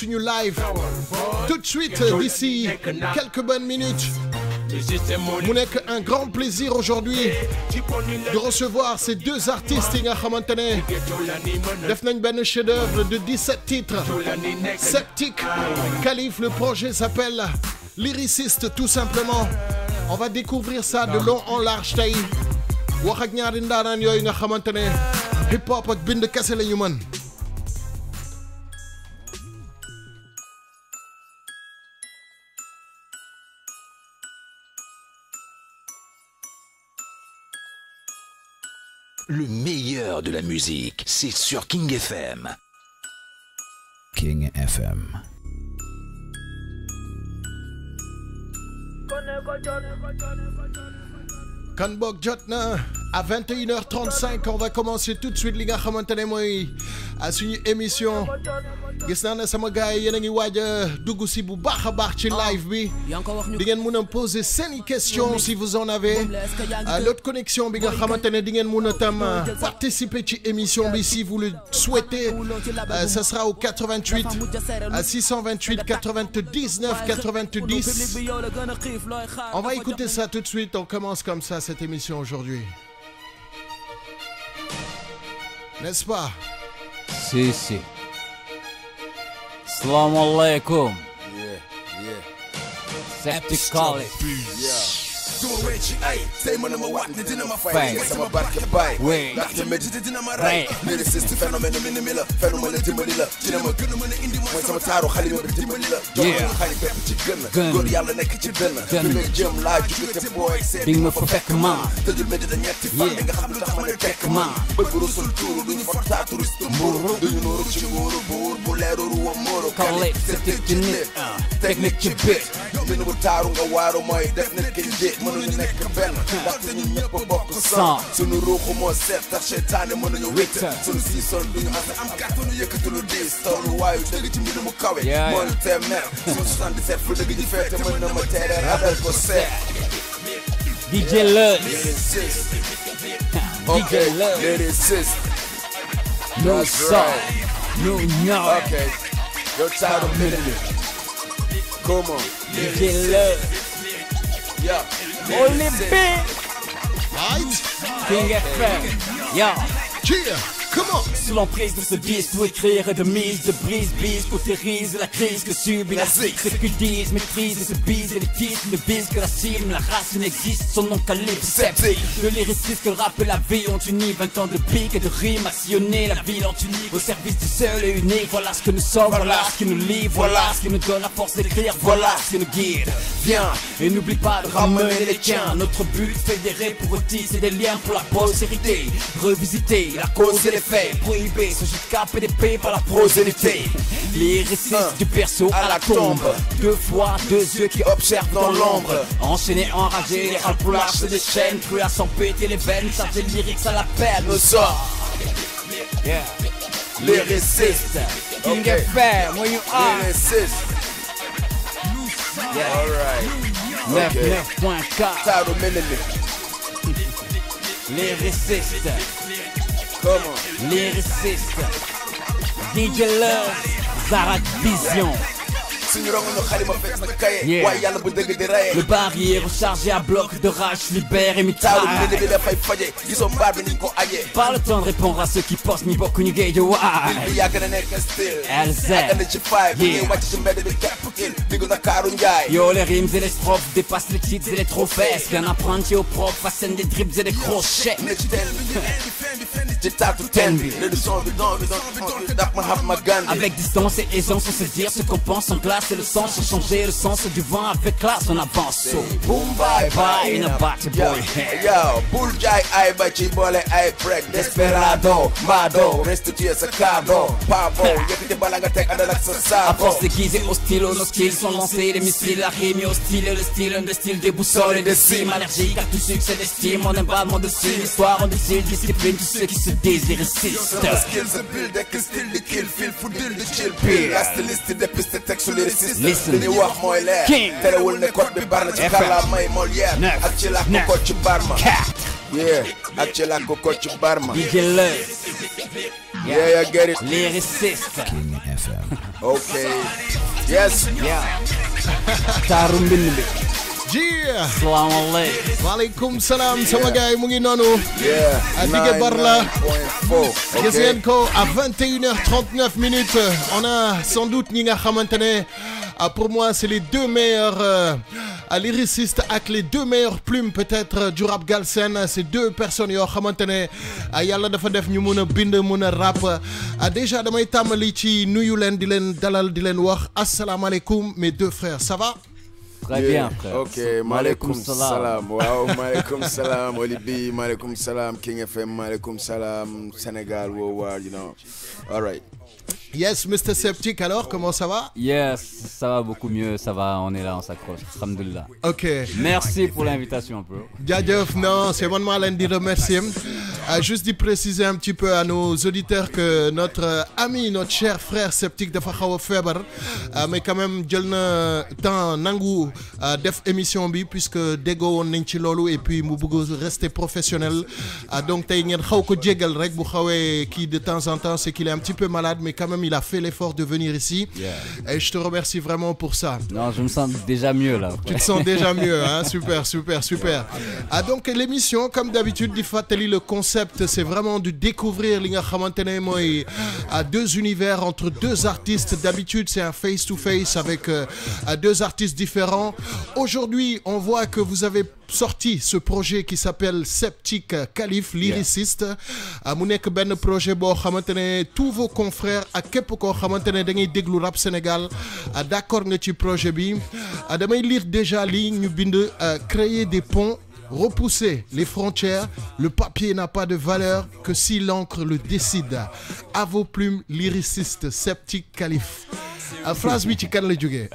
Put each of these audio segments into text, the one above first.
suñu live tout de suite d'ici quelques bonnes minutes. Mu nekk un grand plaisir aujourd'hui de recevoir ces deux artistes yi nga xamante ne def nañ benn chef-d'œuvre de 17 titres. Sceptique, Khalif, le projet s'appelle Lyriciste tout simplement. On va découvrir ça de long en large tey wax ak ñaari ndaanaan yooyu nga xamante ne hip hop ak bind kese la ñu mën. Le meilleur de la musique, c'est sur King FM. King FM. Kan boog jot na à 21h35 on va commencer tout de suite li nga xamante ne mooy suñu émission. Gis naa ne sama gars yi yéen a ngi waaj a dugg si bu baax a baax ci live bi di ngeen mun a poser seeni questions si vous en avez. L'autre connexion bi nga xamante ne di ngeen mun a tam participer ci émission bi si vous le souhaitez. Ça sera au 88 628 99 90. On va écouter ça tout de suite. On commence comme ça cette émission aujourd'hui. N'est-ce pas? Si. Assalamu alaikum. Sceptic Khalif. Say man ma wat ni dina ma fay sama barke bay ndax te métti dina ma ray lyriciste phénomène mi la phénomène dimbali la dina ma gën a mën a indi mooy sama taaru xalima bi dimbali la jox xali bépp ci gën góor yàlla nekk ci dënn fi may jëm laa jóge te booy seet di nga ma fa fekk ma tëjul métti da ñetti fan di nga xam lu tax ma ne tekk ma bëgg rusul tuuru duñu fa taa touriste mbuur duñu nooru ci nguuru buur bu leeru ruwa móoru Khalif sceptique ci nit technique ci bit dina bu taaru nga waaru mooy def nit ki jéet mënuñu nekk benn ndaxte ñun ñëpp bokk sang sunu ruuxu moo seet tax seytaane mënuñu wétt sunu siisoon duñu ànd am kàttanu yëkkatu lu diis tollu waayu dëgg ci mbir mu kawe moo ñu tee mer sunu 77 fu dëgg ji feete mën na ma teere rabel ko seet DJ Luz ok lyricist no song no ñaw ok yow taaru minute come on DJ Luz yeah only big Right? King FM. Yeah. Cheer. Come on. Sous l'emprise de ce disque, pour écrire et de mise, de brise, cautérise la crise que subit la zik. Ce qu'ils disent, maîtrise et se bise, et les titres ne visent que la cible, la race n'existe, son nom Khalif sceptique. Le lyriciste que le rap et la vie ont uni, 20 ans de pique et de rime, à sillonner la ville en unique, au service du seul et unique. Voilà ce que nous sommes, voilà ce qui nous lie, voilà ce qui nous donne la force d'écrire, voilà ce qui nous guide. Viens, et n'oublie pas de ramener les tiens. Notre but, fédérer pour tisser des liens pour la postérité. Revisiter la cause et les faits, prohibé ce jeu de cap et d'épée par la prosélyté. Lyriciste du perso à la tombe, deux fois deux yeux qui observent dans l'ombre. Enchaîné, enragé, les râles pour l'arche des chaînes, cru à s'en péter les veines, charger le lyrics à la peine. nous sommes lyriciste King FM, where you are? lyricist alright 99.4 taaru minute Lyriciste, come on lyriciste DJ Luz, Zarak Vision. suñu rongo ñu xalima fees na kaye Yeah. waaye yàlla bu dëgg di raye Le barrière rechargé à bloc de rage, libère et taaru mitraille. minute bi dafay faje gisoo mbaar bi niñ ko ajee Pas le temps de répondre à ceux qui posent ni bokk ni géej bi waay. yàgg na nekk style LZ. ak andi ci five bu Yeah. ñuy wàcc ci mbedd bi kepp kil diggu Ndakaaru njaay Yo, les rimes et les strophes dépassent les titres et les trophées. Qu'un apprenti au prof façonne des dribbles et des crochets. ne ci teen bi ci taatu teen bi le son bi don bi don daf ma xam ma gandi Avec distance et aisance, on sait dire ce qu'on pense en glace et le sens. On changer le sens du vent avec classe, on avance. So, boom bye bye in a batty boy. yo bul jaay ay ba ci boole ay break desperado mbado restituer sa cadeau pavo yëkkati bala nga teg àndal ak sa À saako force déguisée au stylo, nos skills sont lancés. Les missiles, la rime et au style, et le style, un des styles, des boussoles et des cimes. Allergique à tout succès d'estime, on emballe, mon dessus. L'histoire, on décide, discipline, tous ceux qui se disent lyricistes. Sama skills a build ak style di kill feel fu dil di chill pill la styliste de piste teg su lyriciste Listen. li ñuy wax mooy leer King. terewul ne code bi bar na ci FM. kàllaa may Molière Neuf. ak ci làkk Neuf. ko ci barma Cat, yeah ak ci làkk ko ci barma DJ Luz, Yeah, get it. Lyriciste. King FM. Okay. Yes. Yeah. Taaru mbind bi. Yeah. Salaamaaleykum. Waaleykum salaam sama gars yi mu ngi noonu. Yeah. Dige Barla. 99.4. Gis ngeen ko à 21h39 minutes. On a sans doute ñi nga xamante ne pour moi c'est les deux meilleurs lyricistes ak les deux meilleures plumes peut-être du rap galsen. C'est deux personnes yoo xamante ne yàlla dafa def ñu mun a bind mun a rap. Déjà damay tàmbali ci nuyu leen di leen dalal di leen wax asalaamaaleykum mes deux frères, ça va? Très bien, frère. Ok, maaleykum salam. Waaw, maaleykum salam. Olibi, maaleykum salam. King FM, maaleykum salam. Sénégal, worldwide, you know. All right. Yes, Mr. Septic, alors, comment ça va? Yes, ça va beaucoup mieux, ça va, on est là, on s'accroche. Alhamdulillah. Ok. Merci pour l'invitation, bro. Jaajëf, non, c'est moi leen di remercier. Juste de préciser un petit peu à nos auditeurs que notre ami, notre cher frère Septic dafa xaw a feebar, mais quand même jël na temps nangu def émission bi puisque déggoo woon nañ ci loolu et puis mu bëgg rester professionnel. Donc tey ngeen xaw ko jéggal rek bu xawee kii de temps en temps, c'est qu'il est un petit peu malade, mais quand même il a fait l'effort de venir ici. Et je te remercie vraiment pour ça. Non, je me sens déjà mieux là. Tu te sens déjà mieux, hein? Super, super, super. Donc l'émission, comme d'habitude, di fàttali le concept, c'est vraiment de découvrir li nga xamante ne mooy deux univers entre deux artistes. D'habitude, c'est un face-to-face avec deux artistes différents. Aujourd'hui, on voit que vous avez sorti ce projet qui s'appelle Septic Kalif, lyriciste. Mu nekk benn projet boo xamante ne tous vos confrères ak képp koo xamante ne da ngay déglu rap Sénégal d'accord nga ci projet bi. Damay lire déjà lii ñu bind créer des ponts, repousser les frontières, le papier n'a pas de valeur que si l'encre le décide. À vos plumes, lyriciste Septic Kalif. Phrase bi ci kan la jógee?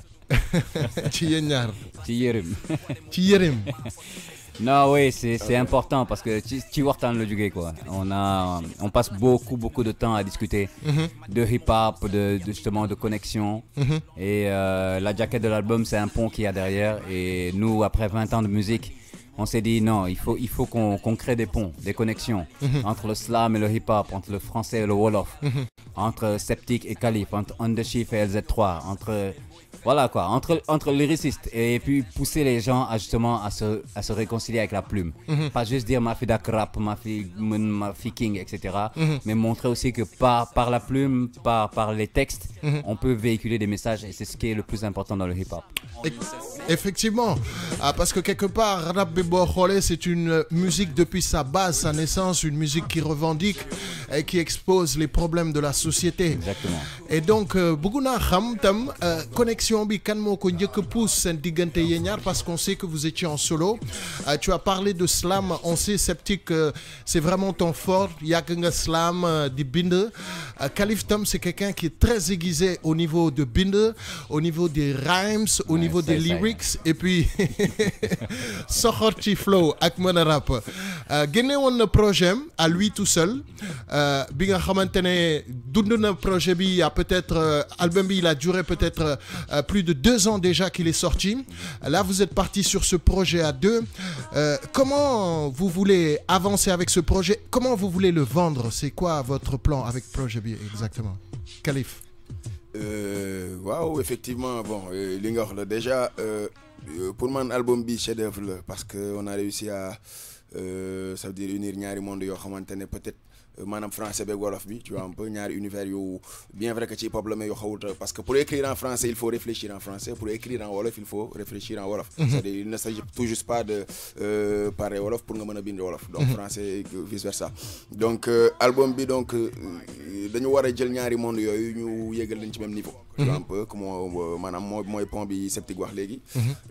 Ci yéen ñaar. Ci Yérim. Ci Yérim. Non, oui, c'est important parce que ci waxtaan la jógee quoi. On passe beaucoup de temps à discuter de hip-hop, justement de connexion. Et la jaquette de l'album, c'est un pont qu'il y a derrière. Et nous, après 20 ans de musique, on s'est dit non, il faut qu'on crée des ponts, des connexions entre le slam et le hip-hop, entre le français et le wolof, entre Septic et Kalif, entre Underchief et LZ3, voilà quoi, entre lyricistes et puis pousser les gens à justement à se réconcilier avec la plume. Pas juste dire ma fille rap, ma fille king, etc. Mais montrer aussi que par la plume, par les textes, on peut véhiculer des messages et c'est ce qui est le plus important dans le hip-hop. Effectivement, parce que quelque part, rap bi boo xoolee, c'est une musique depuis sa base, sa naissance, une musique qui revendique et qui expose les problèmes de la société. Exactement. Et donc, bëgg naa xam tam connexion bi kan moo ko njëkk a pousse seen diggante yéen ñaar parce qu'on sait que vous étiez en solo. Tu as parlé de slam, on sait Septic, c'est vraiment ton fort, yàgg nga slam di bind. Kalif tam, c'est quelqu'un qui est très aiguisé au niveau de bind, au niveau des rhymes, au niveau des lyrics. Et puis soxor ci flow ak mën a rap. Génne woon na projet à lui tout seul bi nga xamante ne dund na projet bi il y a peut-être album bi il a duré peut-être plus de 2 ans déjà qu'il est sorti. Là vous êtes parti sur ce projet à deux. Comment vous voulez avancer avec ce projet? Comment vous voulez le vendre? C'est quoi votre plan avec projet bi exactement? Kalif. Waaw, effectivement, bon, li nga wax la déjà pour man album bi chef-d'œuvre la parce que on a réussi à ça veut dire unir ñaari monde yoo xamante ne peut-être maanaam français beeg wolof bi tu vois un peu ñaari univers yu bien vrai que ci hip-hop la mais yoo xawut parce que pour écrire en français il faut réfléchir en français, pour écrire en wolof il faut réfléchir en wolof. C'est-à-dire il ne s'agit tout juste pas de parler wolof pour nga mën a bind wolof donc français et vice versa. Donc album bi donc dañu war a jël ñaari monde yooyu ñu yégal leen ci même niveau. Tu vois un peu comme maanaam mooy pont bi Septic wax léegi.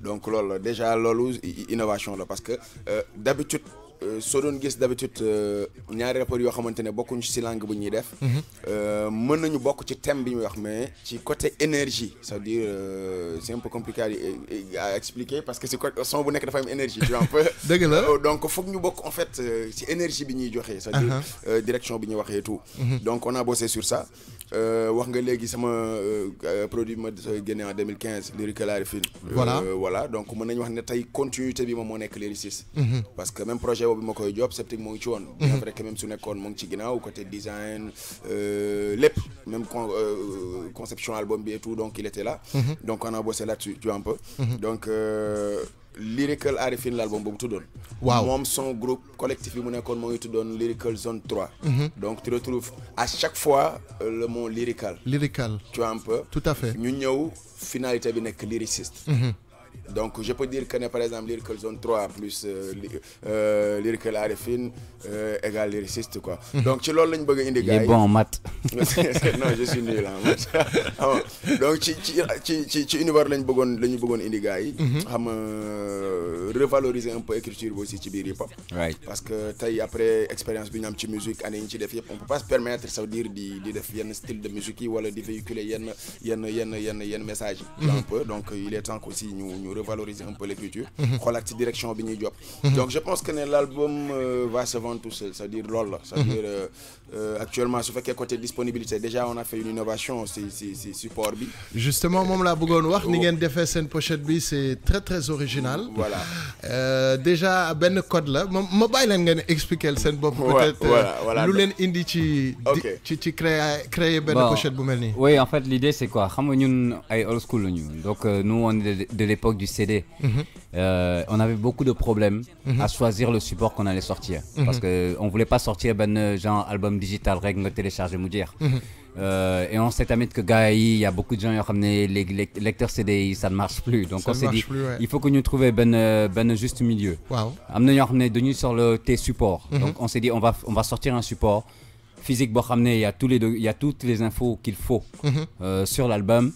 Donc loolu déjà loolu innovation la parce que d'habitude soo doon gis d'habitude ñaari rappeurs yoo xamante ne bokkuñ ci langue bu ñuy def mën nañu bokk ci thème bi ñuy wax mais ci côté énergie c'est-à-dire c'est un peu compliqué à expliquer parce que c'est son bu nekk dafa am énergie tu vois un peu dëgg la donc foog ñu bokk en fait ci énergie bi ñuy joxe c'est-à-dire direction bi ñuy waxee tout donc on a bossé sur ça wax nga léegi sama produit ma génne en 2015 Lyrical Arifine. Voilà donc mën nañu wax ne tey continuité bi moom moo nekk lyriciste. parce que même projet boobu ma koy job Septic moo ngi ci woon. bien vrai que même su nekkoon moo ngi ci ginnaaw côté design lépp même conception album bi et tout donc il était là. donc on a bossé là-dessus tu vois un peu. donc Lyrical Arifine l'album boobu tuddoon. waaw moom son groupe collectif bi mu nekkoon moo ngi tuddoon Lyrical Zone 3. donc tu retrouves à chaque fois le mot lyrical. Tu vois un peu. Tout à fait. ñu ñëw finalité bi nekk lyriciste. donc je peux dire que par exemple Lyrical Zone 3 plus Lyrical Arifine égale lyriciste quoi. donc ci loolu lañ bëgg a indi gars yi. il est bon en maths. non je suis nul en maths. donc ci univers lañu bëggoon indi gars yi. xam revaloriser un peu écriture bi aussi ci biir hip hop. parce que tey après expérience bi ñu am ci musique année yi ñu ci def yëpp on peut pas se permettre ça veut dire di def yenn style de musique yi wala di véhiculer yenn message yi. un peu donc il est temps aussi ñu revaloriser un peu l'écriture. xoolaat ci direction bi ñuy job. donc je pense que l'album va se vendre tout seul c'est-à-dire loolu la. c'est-à-dire actuellement su fekkee côté disponibilité déjà on a fait une innovation si support bi. justement moom laa bëggoon wax ni ngeen defee seen pochette bi c'est très très original. voilà déjà benn code la ma bàyyi leen ngeen expliquer seen bopp. peut-être lu leen indi ci créer benn pochette bu mel nii. oui en fait l'idée c'est quoi xam nga ñun ay old school la ñu donc nous on est de l'époque du CD. On avait beaucoup de problèmes à choisir le support qu'on allait sortir. Parce que on voulait pas sortir ben genre album digital rek nga télécharger mu jeex. Et on s'est amis que gars il y a beaucoup de gens qui ont ramené les lecteurs CD ça ne marche plus. Donc on s'est dit il faut que nous trouvions ben juste milieu. Waaw. Am na ñoo xam ne dañuy sur le T support. Donc on s'est dit on va sortir un support physique boo xam ne il y a toutes les infos qu'il faut sur l'album.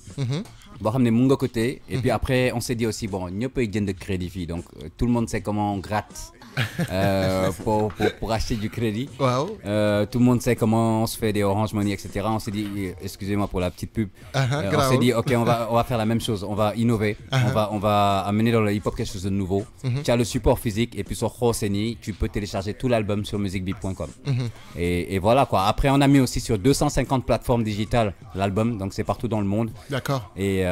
Bon, on est mon côté et puis après on s'est dit aussi bon ñëpp ay jënd crédit fii donc tout le monde sait comment on gratte pour acheter du crédit. Wow. Tout le monde sait comment on se fait des Orange Money etc. On s'est dit excusez-moi pour la petite pub. On s'est dit ok on va faire la même chose on va innover. On va amener dans le hip-hop quelque chose de nouveau. Tu as le support physique et puis sur Roseni tu peux télécharger tout l'album sur musicbeat.com. Et voilà quoi. Après on a mis aussi sur 250 plateformes digitales l'album donc c'est partout dans le monde. D'accord. Et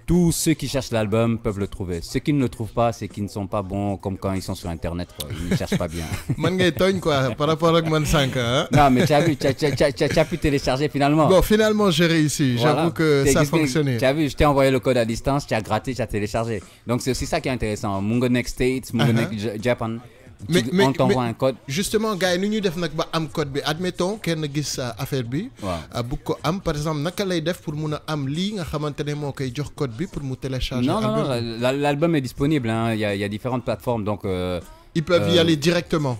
tous ceux qui cherchent l'album peuvent le trouver. Ceux qui ne le trouvent pas, c'est qu'ils ne sont pas bons comme quand ils sont sur Internet. Quoi. Ils ne cherchent pas bien. Man ngay tooñ quoi par rapport ak man sànq. Non mais tu as vu, tu as pu télécharger finalement. Bon finalement j'ai réussi. Voilà. J'avoue que ça a fonctionné. Tu as vu, je t'ai envoyé le code à distance, tu as gratté, tu as téléchargé. Donc c'est aussi ça qui est intéressant. Mungo Next States, Mungo Next Japan. On t'envoie un code. Justement gars yi nu ñuy def nag ba am code bi admettons kenn gis affaire bi. bu ko am par exemple naka lay def pour mun a am lii nga xamante ne moo koy jox code bi pour mu télécharger. Non l'album est disponible hein. Il y a différentes plateformes donc. Ils peuvent y aller directement.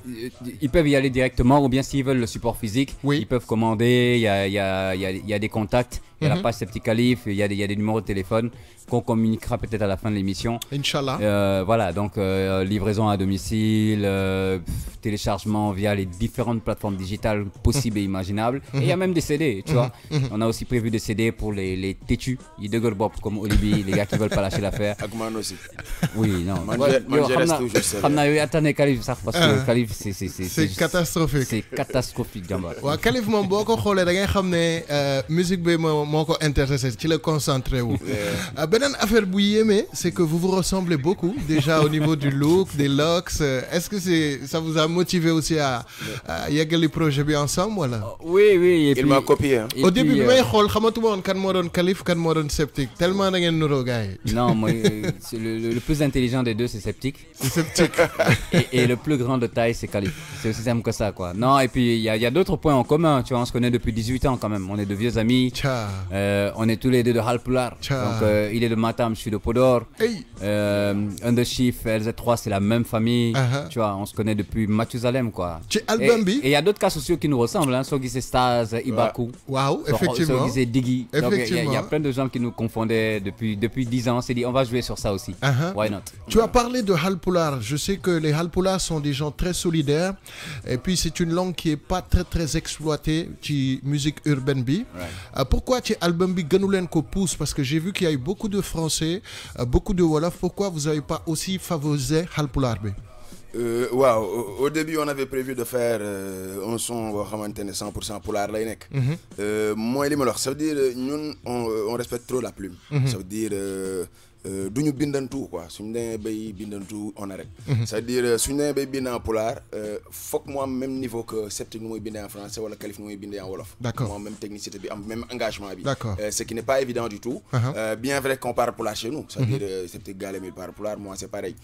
Ils peuvent y aller directement ou bien s'ils veulent le support physique, ils peuvent commander. Il y a des contacts, il y a la page Septic Calif, il y a des numéros de téléphone qu'on communiquera peut-être à la fin de l'émission. Inch'Allah. Voilà, donc livraison à domicile, téléchargement via les différentes plateformes digitales possibles et imaginables. Et il y a même des CD, tu vois. On a aussi prévu des CD pour les têtus, les Dugger Bob comme Olibi, les gars qui veulent pas lâcher l'affaire. Agman aussi. Oui, non. Je reste toujours seul. Attendez, Calif, ça, parce que Calif, c'est catastrophique. C'est catastrophique, Jamba. Ouais, Calif, mon beau, quand on regarde musique, mon intéressé, tu le concentré où. Benen affaire bu yéeme, c'est que vous ressemblez beaucoup déjà au niveau du look, des locks. Est-ce que ça vous a motivé aussi à yeggali projet bi ensemble wala? Oui. Il m'a copié. Hein. Au début, bi may xool xamatuma woon kan moo doon Calif, kan moo doon Septic. Tellement da ngeen nuroo gars yi. Non, moi, le plus intelligent des deux, c'est Septic. Et le plus grand de taille, c'est Calif. C'est aussi simple que ça, quoi. Non, et puis il y a d'autres points en commun. Tu vois, on se connaît depuis 18 ans quand même. On est de vieux amis. On est tous les deux de Halpular. Donc il est de Matam, je suis de Podor. Underchief, LZ3, c'est la même famille. Tu vois, on se connaît depuis Mathusalem, quoi. Et il y a d'autres cas sociaux qui nous ressemblent. Hein. Sogise Staz, Ibaku. Waouh, effectivement. Sogise Diggy. Donc il y a plein de gens qui nous confondaient depuis 10 ans. On s'est dit, on va jouer sur ça aussi. Why not? Tu as parlé de Halpular. Je sais que les Halpular sont des gens très solidaires. Et puis c'est une langue qui est pas très exploitée. Ci musique urbaine bi. Pourquoi ci album bi gënu leen ko pousse? Parce que j'ai vu qu'il y a eu beaucoup de Français, beaucoup de Wolof. Pourquoi vous n'avez pas aussi favorisé Halpular bi? Wow, au début on avait prévu de faire un son boo xamante ne 100% pulaar lay nekk. mooy li ma la wax ça veut dire ñun on respecte trop la plume. Ça veut dire du ñu bindantu quoi suñu demee bay bindantu on arrête. ça veut dire suñu demee bay bind en pulaar foog mu am même niveau que Sceptique nu muy bindee en français wala Kalif nu muy bindee en wolof. D'accord. mu am même technicité bi am même engagement bi. D'accord. Ce qui n'est pas évident du tout. Bien vrai qu'on parle pulaar chez nous. c'est-à-dire Sceptique Gallé mi parle pulaar moi c'est pareil.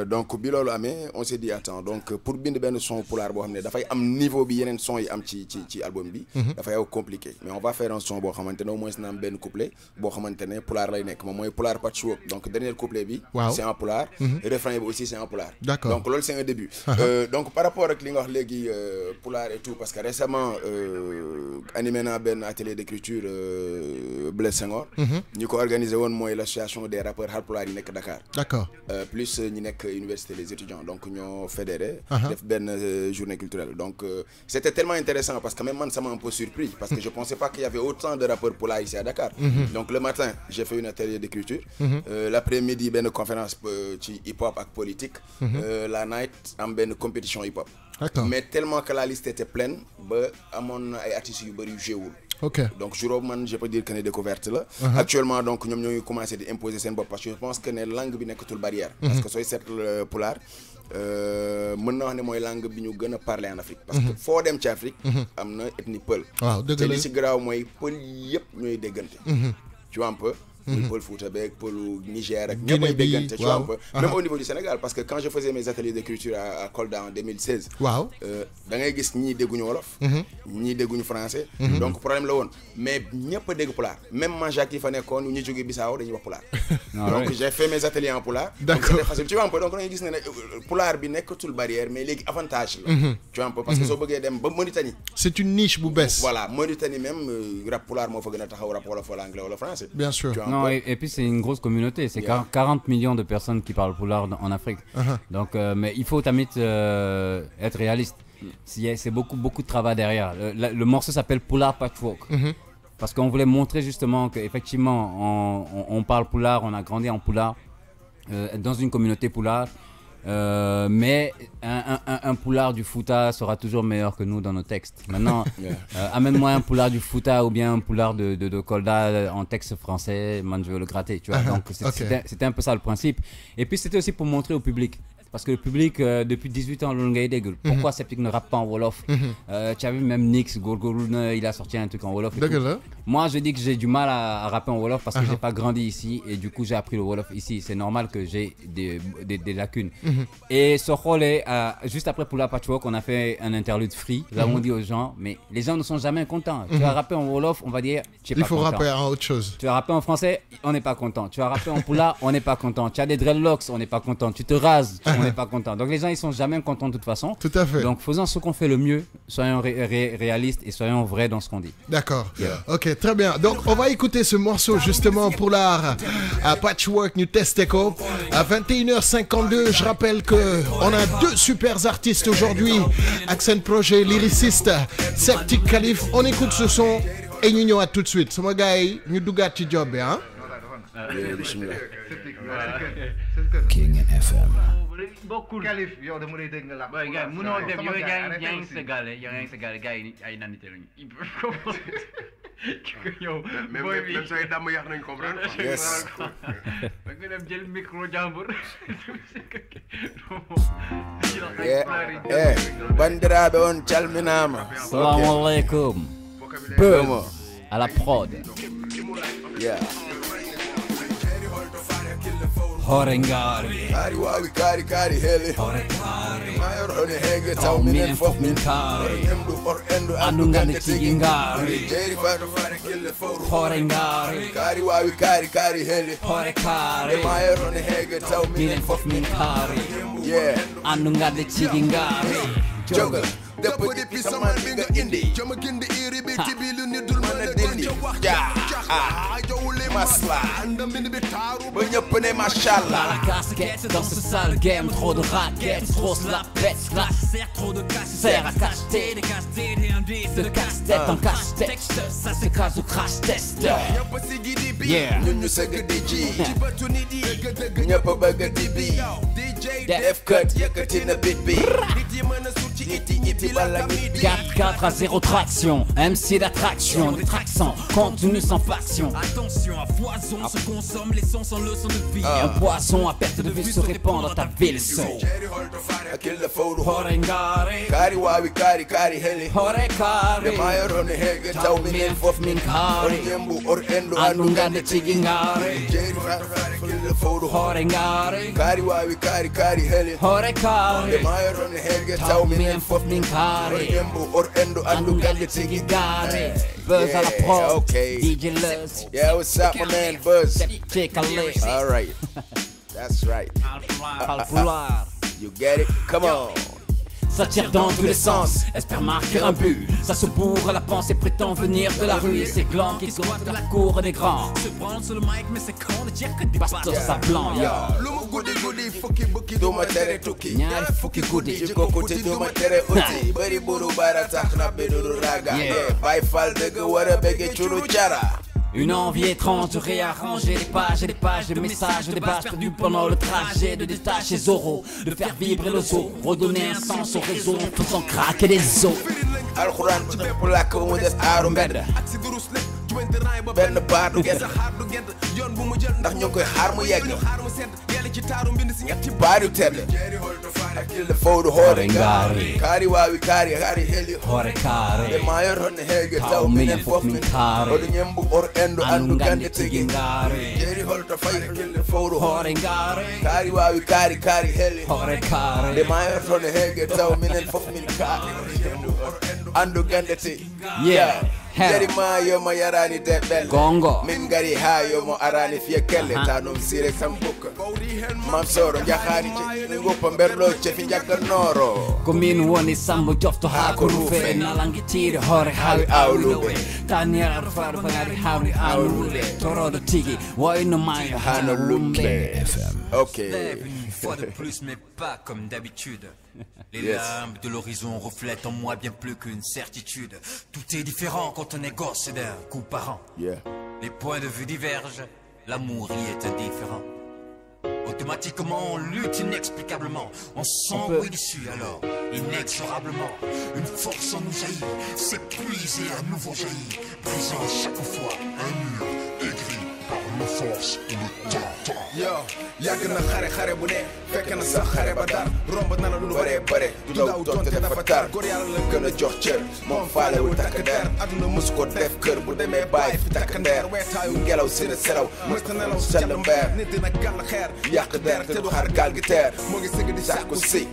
Donc bi loolu amee on s'est dit attends donc pour bind benn son pulaar boo xam ne dafay am niveau bi yeneen son yi am ci album bi. dafay aw compliqué mais on va faire un son boo xamante ne au moins na am benn couplet boo xamante ne pulaar lay nekk moom mooy pulaar patchwork donc dernier couplet bi. Wow. c'est en pulaar. Refrain bi aussi c'est en pulaar. D'accord. Donc loolu c'est un début. Donc par rapport ak li nga wax léegi pulaar et tout parce que récemment animé naa benn atelier d'écriture Blaise Senghor. ñi ko organisé woon mooy l'association des rappeurs Haalpulaar yi nekk Dakar. D'accord. Plus ñi nekk université les étudiants donc ñoo fédéré. def benn journée culturelle donc c'était tellement intéressant parce que même man ça m'a un peu surpris parce que je pensais pas qu'il y avait autant de rappeurs pulaar ici à Dakar. Donc le matin j'ai fait une atelier d'écriture. L'après-midi benn conférence ci hip-hop ak politique. La night am benn compétition hip-hop. D'accord. Mais tellement que la liste était pleine ba amoon na ay artistes yu bëri yu jéewul. Ok. Donc juróom man je peux dire que ne découverte la. Actuellement donc ñoom ñooy commencé di imposer seen bopp parce que je pense que ne langue bi nekkatul barrière. Parce que sooy seetlu pulaar mën na wax ne mooy langue bi ñu gën a parler en Afrique. Parce que foo dem ci Afrique. am na ethnie pël. waaw dëgg la te li si garaaw mooy pël yëpp ñooy déggante. Tu vois un peu. muy pël Fouta beeg pëlu Niger ak ñëpp ay déggante tu vois un peu même au niveau du Sénégal parce que quand je faisais mes ateliers d'écriture à Kolda en 2016 waaw da ngay gis ñii dégguñu wolof ñii dégguñu français donc problème la woon mais ñëpp a dégg pulaar même manjaak yi fa nekkoon ñu jógee Bissau dañuy wax pulaar donc j'ai fait mes ateliers en pulaar d'accord donc c'était facile tu vois un peu donc da ngay gis ne pulaar bi nekkatul barrière mais léegi avantage la tu vois un peu parce que soo bëggee dem ba Mauritanie c'est une niche bu bees voilà Mauritanie même rap pulaar moo fa gën a taxaw rap wolof wala anglais wala français bien sûr. Non, et puis c'est une grosse communauté, c'est 40 millions de personnes qui parlent pulaar en Afrique. Donc, mais il faut tamit être réaliste. C'est beaucoup de travail derrière. Le morceau s'appelle Pulaar Patchwork. Parce qu'on voulait montrer justement qu'effectivement, on parle pulaar, on a grandi en pulaar, dans une communauté pulaar. Mais un pulaar du Fouta sera toujours meilleur que nous dans nos textes. Maintenant, amène-moi un pulaar du Fouta ou bien un pulaar de Kolda en texte français, man, je veux le gratter, tu vois. Donc c'était un peu ça le principe. Et puis c'était aussi pour montrer au public. Parce que le public, depuis 18 ans, pourquoi Sceptique ne rappe pas en Wolof? Tu as vu même Nix, Gorgorune, il a sorti un truc en Wolof. Moi, je dis que j'ai du mal à rapper en Wolof parce que j'ai pas grandi ici et du coup, j'ai appris le Wolof ici. C'est normal que j'ai des lacunes. Et ce rôle est, juste après Pulaar Patchwork, on a fait un interlude free. Là, on dit aux gens, mais les gens ne sont jamais contents. Tu vas rapper en Wolof, on va dire, tu es pas content. Il faut rapper en autre chose. Tu vas rapper en français, on n'est pas content. Tu vas rapper en pulaar, on n'est pas content. Tu as des dreadlocks, on n'est pas content. Tu te rases, on n'est pas content. Donc les gens ils sont jamais contents de toute façon. Tout à fait. Donc faisons ce qu'on fait le mieux, soyons réalistes et soyons vrais dans ce qu'on dit. D'accord. Ok, très bien. Donc on va écouter ce morceau justement pulaar à Patchwork New Testeco à 21h52. Je rappelle que on a deux super artistes aujourd'hui. Accent Projet, lyriciste, Sceptique Kalif. On écoute ce son et ñu ñëwaat tout de suite. Sama gars yi ñu duggaat ci job bi hein. King FM. bokkul Kalif yow dama lay dégg nga la waaye gars mënoo dem yow yaa ngi sa gaale gars yi ay nandite lañu yow boy bi même say damm yàq nañ comprendre yes ba nga dem jël micro jàmbur bandiraɓe on calminama Assalamu alaikum Boom à la prod yeah Horengari Kari wawi kari hele Horekari Mayor hone hege taw minen fof min kari Endu or endu Andu ngande tigi ngari Jeri fato fare kille fawru Horengari Kari wawi kari hele Horekari Mayor hone hege taw minen fof min kari Yeah Andu ngande tigi ngari Jogal Deppo di pisaman binga indi Joma gindi iri bi tibilu ni dul mana dindi Ja Masla Ba ñëpp ne machallah La casquette dans ce sale game, trop de raquettes, trop la pète, la serre, trop de casse-tête, à cache-tête, de casse-tête en cache-tête, ça c'est casse au crash test. Yeah ñun ñu sëgg di ji ñëpp bëgg di bi def cut yëkkati na bit bi nit yi mën a suut ci iti bala nit bi 4 à 0 traction, MC d'attraction, détraction, contenu sans faction. Attention à foison, se consomme les sons sans leçon de vie. Un poisson à perte de vue se répand dans ta ville. kill the photo Horengare, kari wawi kari heli Horekare, Mayorone hege taw minen fof min Kare, Yembu or endo Anungande Tigingare, Jerry kill the photo Horengare, Kari wawi kari heli Horekare, Mayorone hege taw minen fof min Kare, Yembu or endo Anungande Tigingare. Buzz à la prod, okay. DJ Luz. Yeah, what's up my man Buzz? Check a list. Alright. That's right. Alpoular. You get it? Come on. Ça tire dans tous les sens, espère marquer un but. Ça se bourre la pensée, prétend venir de la rue. C'est gland qui squatte la cour des grands. Se branle sur le mic, mais c'est con de dire que des pasteurs ça blanc, yo. Lumu goody fukki bukki duma tere tukki. Ñaari fukki guddi. Jikko kuti duma tere uti. Bari buru bara tax na beduru raga. Bay fal dëgg wara bëgge curu cara. Une envie étrange de réarranger les pages et les pages de messages, des bases perdues pendant le trajet, de détacher Zoro, de faire vibrer le zoo, redonner un sens au réseau en faisant craquer les os. Alxuraan ci bépp làkk mu des aaru mbedd. Benn baat du gedd. Ndax ñu ngi koy xaar mu yegg. Baat yu tedd. Kill the photo Horengare. Kari wawi kari heli Horekare. Mayorone hege taw minen fof min Kare. Odo ñembu or endo andu gande tigi Tigingare. Jerry holto fay kill the photo Horengare. Kari wawi kari heli Horekare. Mayorone hege taw minen fof min kare andu gande tigi Yeah. Jerry ma yo mo yarani debbel Gongo. min gari ha yo mo arani fiye kelle tanum sire sambuka mam soro jaxani ci ngoppa berlo ci fi jakka noro Komin woni sambo jofto ha ko rufe nalangi tiri hore hawi awluɓe tanira faru fagari hawi awluɓe toroɗo tigi wayno mayo hano lumɓe okay Lève une fois de plus, mais pas comme d'habitude. Les Yes. lampes de l'horizon reflètent en moi bien plus qu'une certitude. Tout est différent quand on est gosse et d'un coup par an. yeah Les points de vue divergent, l'amour y est indifférent. Automatiquement, on lutte inexplicablement. On s'enrouille dessus alors, inexorablement. Une force en nous jaillit, s'épuise et à nouveau jaillit. Brisant à chaque fois un mur aigri par une force ou le temps. yo yàgg na xare bu ne fekk na sax xare ba dar romb na lu bare du daw donte dafa tar góor yàlla la gën a jox cër moom faalewul takk der aduna mus ko def kër bu demee bàyyi fi takk ndeer weetaayu ngelaw si na selaw mës na nelaw sell mbeer nit dina gàll xeer yàq der te du xaar gaal gi teer moo ngi sëgg di sàkku si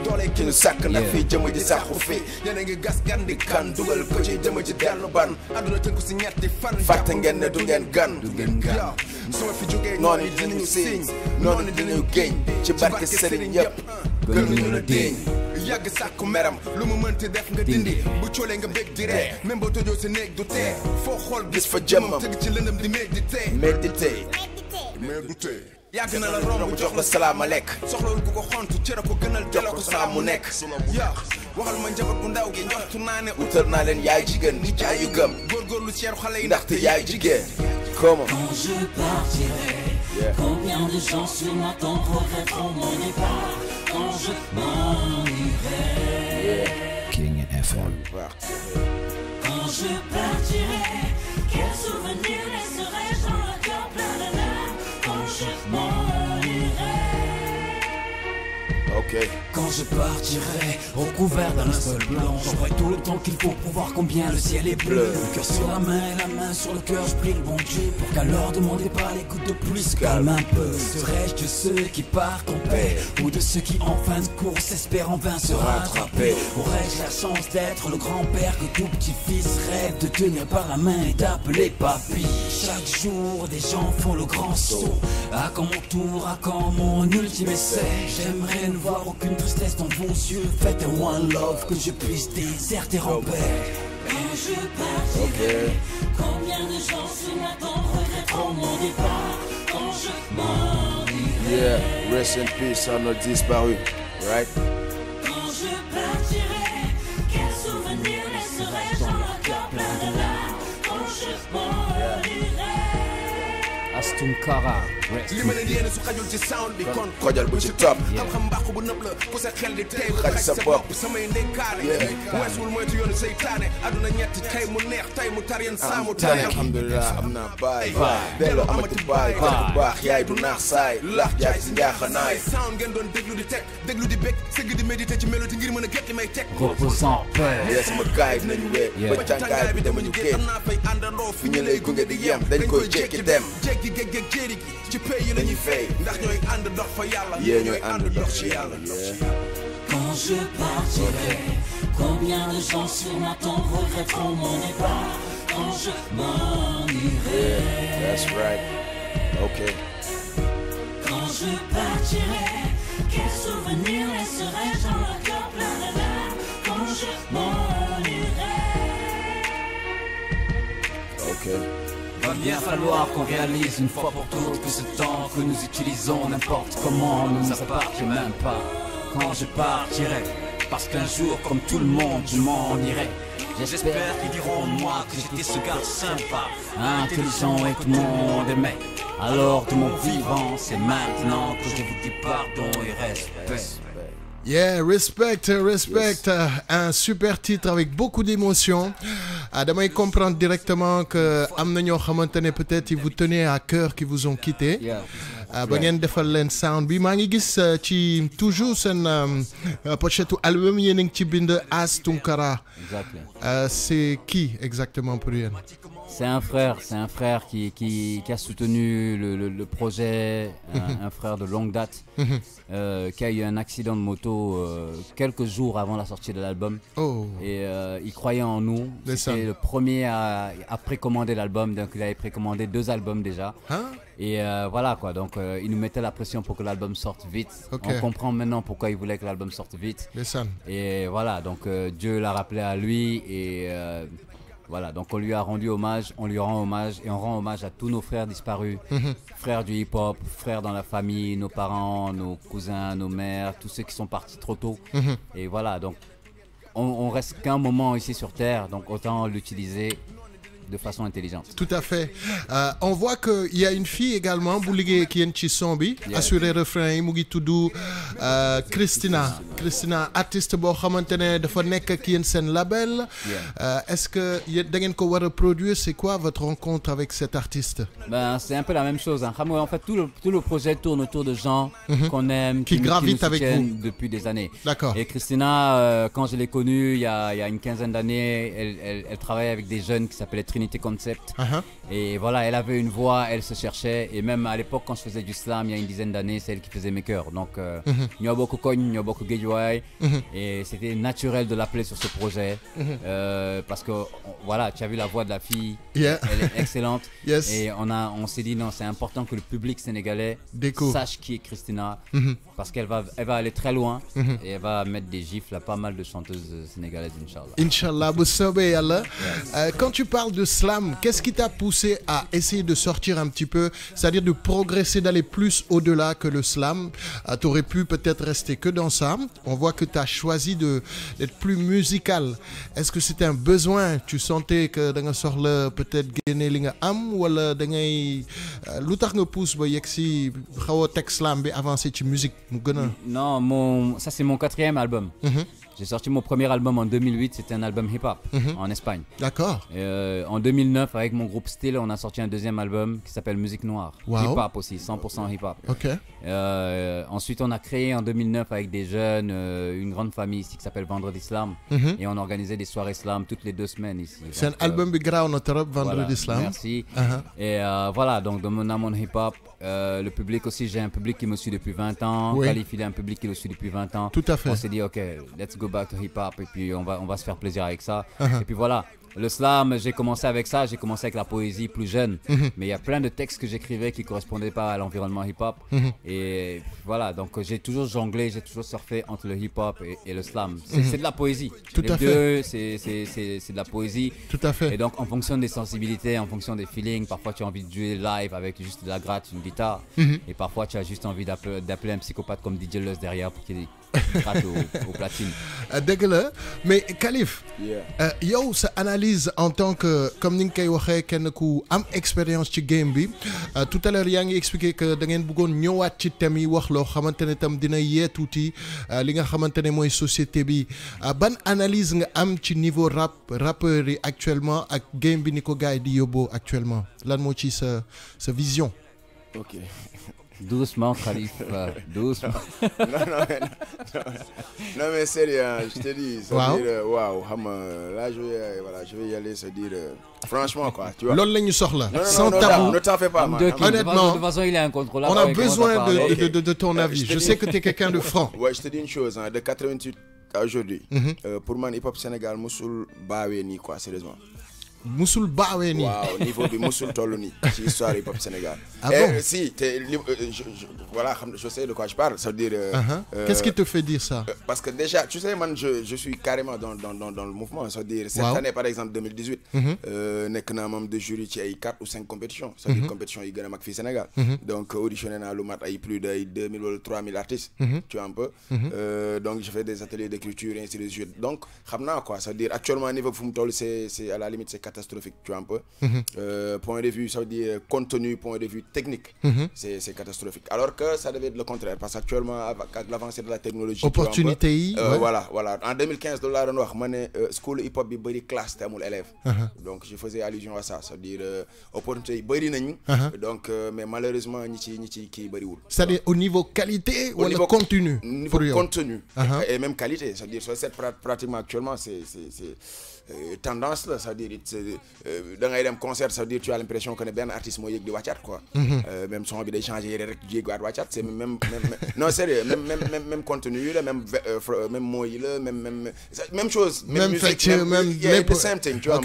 doole ki ñu sàkk ndax fii jëmm ji sàkku fi yéen a ngi gas gan di kan dugal ko ci jëmm ji dellu ban aduna tënku si ñetti fan fàtte ngeen ne du ngeen gan su ma fi jógee noonu yi dinañu siiñ noonu dinañu géñ ci barke sëriñ yëpp gën ñu la déñ yàgg sàkku meram lu mu mënti def nga dindi bu coolee nga bég di ree même boo tojoo sa néeg du tee foo xool gis fa jëmmam tëgg ci lëndëm di médité yàgg na la romb jox la salaama lekk soxlawul ku ko xontu cëra ko gënal jox ko saa mu nekk yaa waxal ma njaboot bu ndaw gi njoxtu naa ne utal naa leen yaay jigéen ni jaay yu gëm góorgóorlu ci yaru xale yi ndaxte yaay jigéen comment Quand je partirai, combien de gens sur ma tombe regretteront mon départ. Quand je m'en irai, King FM. quand je partirai, quel souvenir laisserai-je dans le cœur plein de larmes. Quand je m'en irai. ok Quand je partirai, recouvert d'un linceul blanc, j'aurai tout le temps qu'il faut pour voir combien le ciel est bleu. Le cœur sur la main et la main sur le cœur, je prie le bon Dieu pour qu'à l'heure de mon départ, les gouttes de pluie se calment un peu. Serais-je de ceux qui partent en paix, ou de ceux qui en fin de course espèrent en vain se rattraper? Aurais-je la chance d'être le grand-père que tout petit-fils rêve de tenir par la main et d'appeler papy? Chaque jour, des gens font le grand saut. À quand mon tour, à quand mon ultime essai? J'aimerais ne voir aucune tristesse dans vos yeux. Faites un one love, que je puisse déserter en paix. Quand je partirai, combien de gens sur ma tombe regretteront mon départ? Quand je m'en irai, yeah rest in peace à nos disparus right quand je partirai, quel souvenir laisserai-je dans le cœur plein de larmes? Quand je m'en irai. Tunkara. li ma leen yéene su xajul ci sound bi kon xojal bu ci top xam-xam mbàqu bu nëb la ku sa xel di tey xaj sa bopp samay ndénkaane weesul moytu yoonu seytaane aduna ñetti tey mu neex tey mu tar yéen saamu tane alhamdulilah am naa baay delloo amati baay bu baax yaay du naax saay lax jaay si njaaxanaay sound ngeen doon déglu di teg déglu di bég sëgg di méditer ci mélodie ngir mën a get li may teg Reposant paix. yee sama gaay dinañu wee ba càngaay bi dama ñu géej am naa fay àndandoo fi ñu lay gunge di yem dañ koy jékki dem jékki géej géej jéeri gi ci pay yi lañuy fay ndax ñooy ànd dox fa yàlla yee ñooy ànd dox ci yàlla Quand je partirai, combien de gens sur ma tombe regretteront mon départ. Quand je m'en irai, that's right, okay. Quand je partirai, quels souvenirs laisserai-je dans le cœur plein de larmes. Quand je m'en irai. Okay. Va bien falloir qu'on réalise une fois pour toutes que ce temps que nous utilisons n'importe comment ne nous appartient même pas. Quand je partirai, parce qu'un jour comme tout le monde je m'en irai. J'espère qu'ils diront de moi que j'étais ce gars sympa, intelligent et que tout le monde aimait. Alors de mon vivant, c'est maintenant que je vous dis pardon et respect. Yeah, respect. Un super titre avec beaucoup d'émotion. Damay comprendre directement que am na ñoo xamante ne peut-être ils vous tenaient à cœur, qui vous ont quitté. Ba ngeen defal leen sound bi maa ngi gis ci toujours seen pochette album yéen a ngi ci bind As Tunkara. C'est qui exactement pour yéen? C'est un frère qui a soutenu le projet, un frère de longue date, qui a eu un accident de moto quelques jours avant la sortie de l'album. Et il croyait en nous. C'était le premier à précommander l'album, donc il avait précommandé 2 albums déjà. Et voilà quoi, donc il nous mettait la pression pour que l'album sorte vite. On comprend maintenant pourquoi il voulait que l'album sorte vite. Et voilà, donc Dieu l'a rappelé à lui et voilà, donc on lui a rendu hommage, on lui rend hommage et on rend hommage à tous nos frères disparus, frères du hip-hop, frères dans la famille, nos parents, nos cousins, nos mères, tous ceux qui sont partis trop tôt. Et voilà, donc on reste qu'un moment ici sur Terre, donc autant l'utiliser de façon intelligente. Tout à fait. On voit qu'il y a une fille également, Bouligé qui est ci son bi, assuré refrain yi mu ngi tudd Christina, artiste boo xamante ne dafa nekk ak yéen seen label. Est-ce que da ngeen ko war a produire? C'est quoi votre rencontre avec cet artiste? C'est un peu la même chose. Hein. En fait, tout le projet tourne autour de gens qu'on aime, qui gravitent avec vous depuis des années. D'accord. Et Christina, quand je l'ai connue il y a une quinzaine d'années, elle travaillait avec des jeunes qui s'appelaient Trinity Concept. Et voilà, elle avait une voix, elle se cherchait. Et même à l'époque, quand je faisais du slam, il y a une dizaine d'années, c'est elle qui faisait mes chœurs. Donc, Nyo Boku Kogne, Nyo Boku Gejouai. Et c'était naturel de l'appeler sur ce projet. Parce que, voilà, tu as vu la voix de la fille. Elle est excellente. Et on s'est dit, non, c'est important que le public sénégalais sache qui est Christina. Parce qu'elle va aller très loin. Et elle va mettre des gifles à pas mal de chanteuses sénégalaises, Inch'Allah. Inch'Allah, vous savez, Allah. Quand tu parles de slam, qu'est-ce qui t'a poussé à essayer de sortir un petit peu, c'est-à-dire de progresser, d'aller plus au-delà que le slam? Tu aurais pu peut-être rester que dans ça. On voit que tu as choisi d'être plus musical. Est-ce que c'était un besoin? Tu sentais que da nga soxla peut-être génne li nga am wala da ngay lu tax nga pousse ba yegg si xaw a teg slam bi avancé ci musique mu gën a... Non, ça c'est mon 4e album. J'ai sorti mon premier album en 2008, c'était un album hip-hop en Espagne. D'accord. En 2009, avec mon groupe Style, on a sorti un 2e album qui s'appelle Musique Noire. Hip-hop aussi, 100% hip-hop. Ensuite, on a créé en 2009 avec des jeunes une grande famille ici qui s'appelle Vendredi Slam. Et on organisait des soirées slam toutes les 2 semaines ici. C'est un album qui grave notre Vendredi Slam. Merci. Et voilà, donc dans mon hip-hop, le public aussi, j'ai un public qui me suit depuis 20 ans. Khalif, il a un public qui le suit depuis 20 ans. Tout à fait. On s'est dit, ok, let's go back to hip-hop et puis on va se faire plaisir avec ça. Et puis voilà, le slam, j'ai commencé avec ça, j'ai commencé avec la poésie plus jeune. Mais il y a plein de textes que j'écrivais qui ne correspondaient pas à l'environnement hip-hop. Et voilà, donc j'ai toujours jonglé, j'ai toujours surfé entre le hip-hop et le slam. C'est de la poésie. Tout Les à deux, fait. c'est de la poésie. Tout à fait. Et donc en fonction des sensibilités, en fonction des feelings, parfois tu as envie de jouer live avec juste de la gratte, une guitare. Et parfois tu as juste envie d'appeler un psychopathe comme DJ Luz derrière pour qu'il grâce au platine. dëgg la mais Khalif. yow sa analyse en tant que comme ni nga koy waxee kenn ku am expérience ci game bi tout à l'heure yaa ngi expliqué que da ngeen bëggoon ñëwaat ci thème yi wax loo xamante ne tam dina yee tuuti li nga xamante ne mooy société bi ban analyse nga am ci niveau rappeurs yi actuellement ak game bi ni ko gars yi di yóbboo actuellement lan moo ci sa vision. Ok. Doucement, Khalif, doucement. non, mais sérieux, je te dis, ça veut dire, waouh, là, je vais y aller, se dire, franchement, quoi, tu vois. L'on l'a soxla. Sans tabou. Ne t'en fais pas, man. Honnêtement, de toute façon, il est incontrôlable. On a besoin de ton avis. Je sais que tu es quelqu'un de franc. Ouais, je te dis une chose, hein, de 88 à aujourd'hui, pour moi, hip-hop Sénégal, Moussoul, Bawe, ni quoi, sérieusement. Moussoul Bawe ni. Waaw, niveau bi Moussoul Toloni, ci histoire hip-hop Sénégal. Ah bon? Si, voilà, je sais de quoi je parle, ça veut dire... Qu'est-ce qui te fait dire ça? Parce que déjà, tu sais, man, je suis carrément dans le mouvement, ça veut dire, cette année, par exemple, 2018, nekk naa membre de jury ci ay 4 ou 5 compétitions, ça veut dire compétition yi gën a mag fii Sénégal. Donc, auditionné naa lu mat ay plus de 2000 ou 3000 artistes, tu vois un peu. Donc, je fais des ateliers d'écriture et ainsi de suite. Donc, xam naa quoi, ça veut dire, actuellement, niveau fu mu toll, c'est à la limite, c'est catastrophique, tu vois un peu. Point de vue, ça veut dire contenu, point de vue technique, c'est catastrophique. Alors que ça devait être le contraire, parce qu'actuellement, avec l'avancée de la technologie, opportunité, voilà. En 2015, de la Renoir, school hip-hop, il y a classe, t'as élève. Donc, je faisais allusion à ça, c'est-à-dire opportunité, donc, mais malheureusement, c'est-à-dire au niveau qualité ou au niveau contenu? Au niveau contenu, et même qualité, c'est-à-dire, pratiquement actuellement, c'est tendance là, ça veut dire dans un concert, ça veut dire tu as l'impression que ben artiste mooy yëg di wàccaat quoi. Même son bi day changer rek di yëg wàccaat, c'est même non sérieux, même contenu là, même mots là, même chose, même musique, même the same thing, tu vois.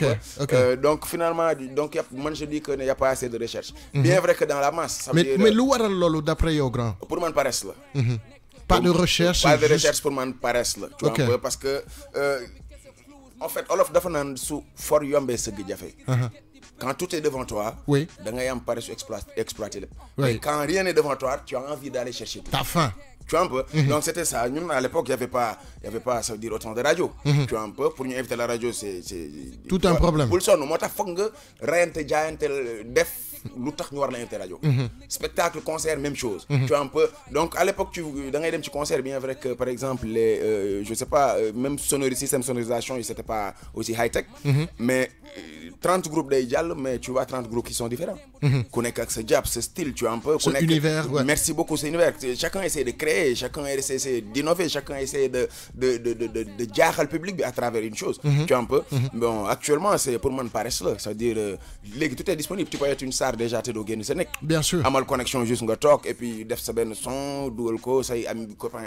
Donc finalement, donc moi je dis que il y a pas assez de recherche. Bien vrai que dans la masse, ça veut dire mais lu waral lolu d'après yow grand? Pour moi paresse là. Pas de recherche. Pas de recherche pour moi paresse là, tu vois, parce que en fait, Olof dafa naan su for yombee sëgg jafe. Quand tout est devant toi, da ngay am paresse exploiter lépp. Et quand rien n'est devant toi, tu as envie d'aller chercher tout. T'as faim. Tu vois un peu. Donc c'était ça. Nous à l'époque, il y avait pas ça veut dire autant de radio. Tu vois un peu. Pour nous inviter à la radio, c'est tout un problème. Pour le son, moi tax foog nga reyante jaayante def lu tax ñu war la inviter radio. Spectacle, concert, même chose. Tu vois un peu. Donc à l'époque, da ngay dem ci concert, bien vrai que par exemple les je sais pas, même système sonorisation, c'était pas aussi high tech, mais 30 groupes day jàll, mais tu vois 30 groupes qui sont différents. Ku nekk ak sa jàpp, sa style, tu vois un peu. Ce univers, ouais. Merci beaucoup, c'est univers. Chacun essaie de créer, chacun essaie d'innover, chacun essaie de jaaxal public à travers une chose. Tu vois un peu. Bon, actuellement, c'est pour moi une paresse là. C'est-à-dire, tout est disponible. Tu peux être une star déjà, tu dois gagner ce nec. Bien sûr. Amal connexion juste nga talk et puis def sa ben son, dugal ko, say ami copain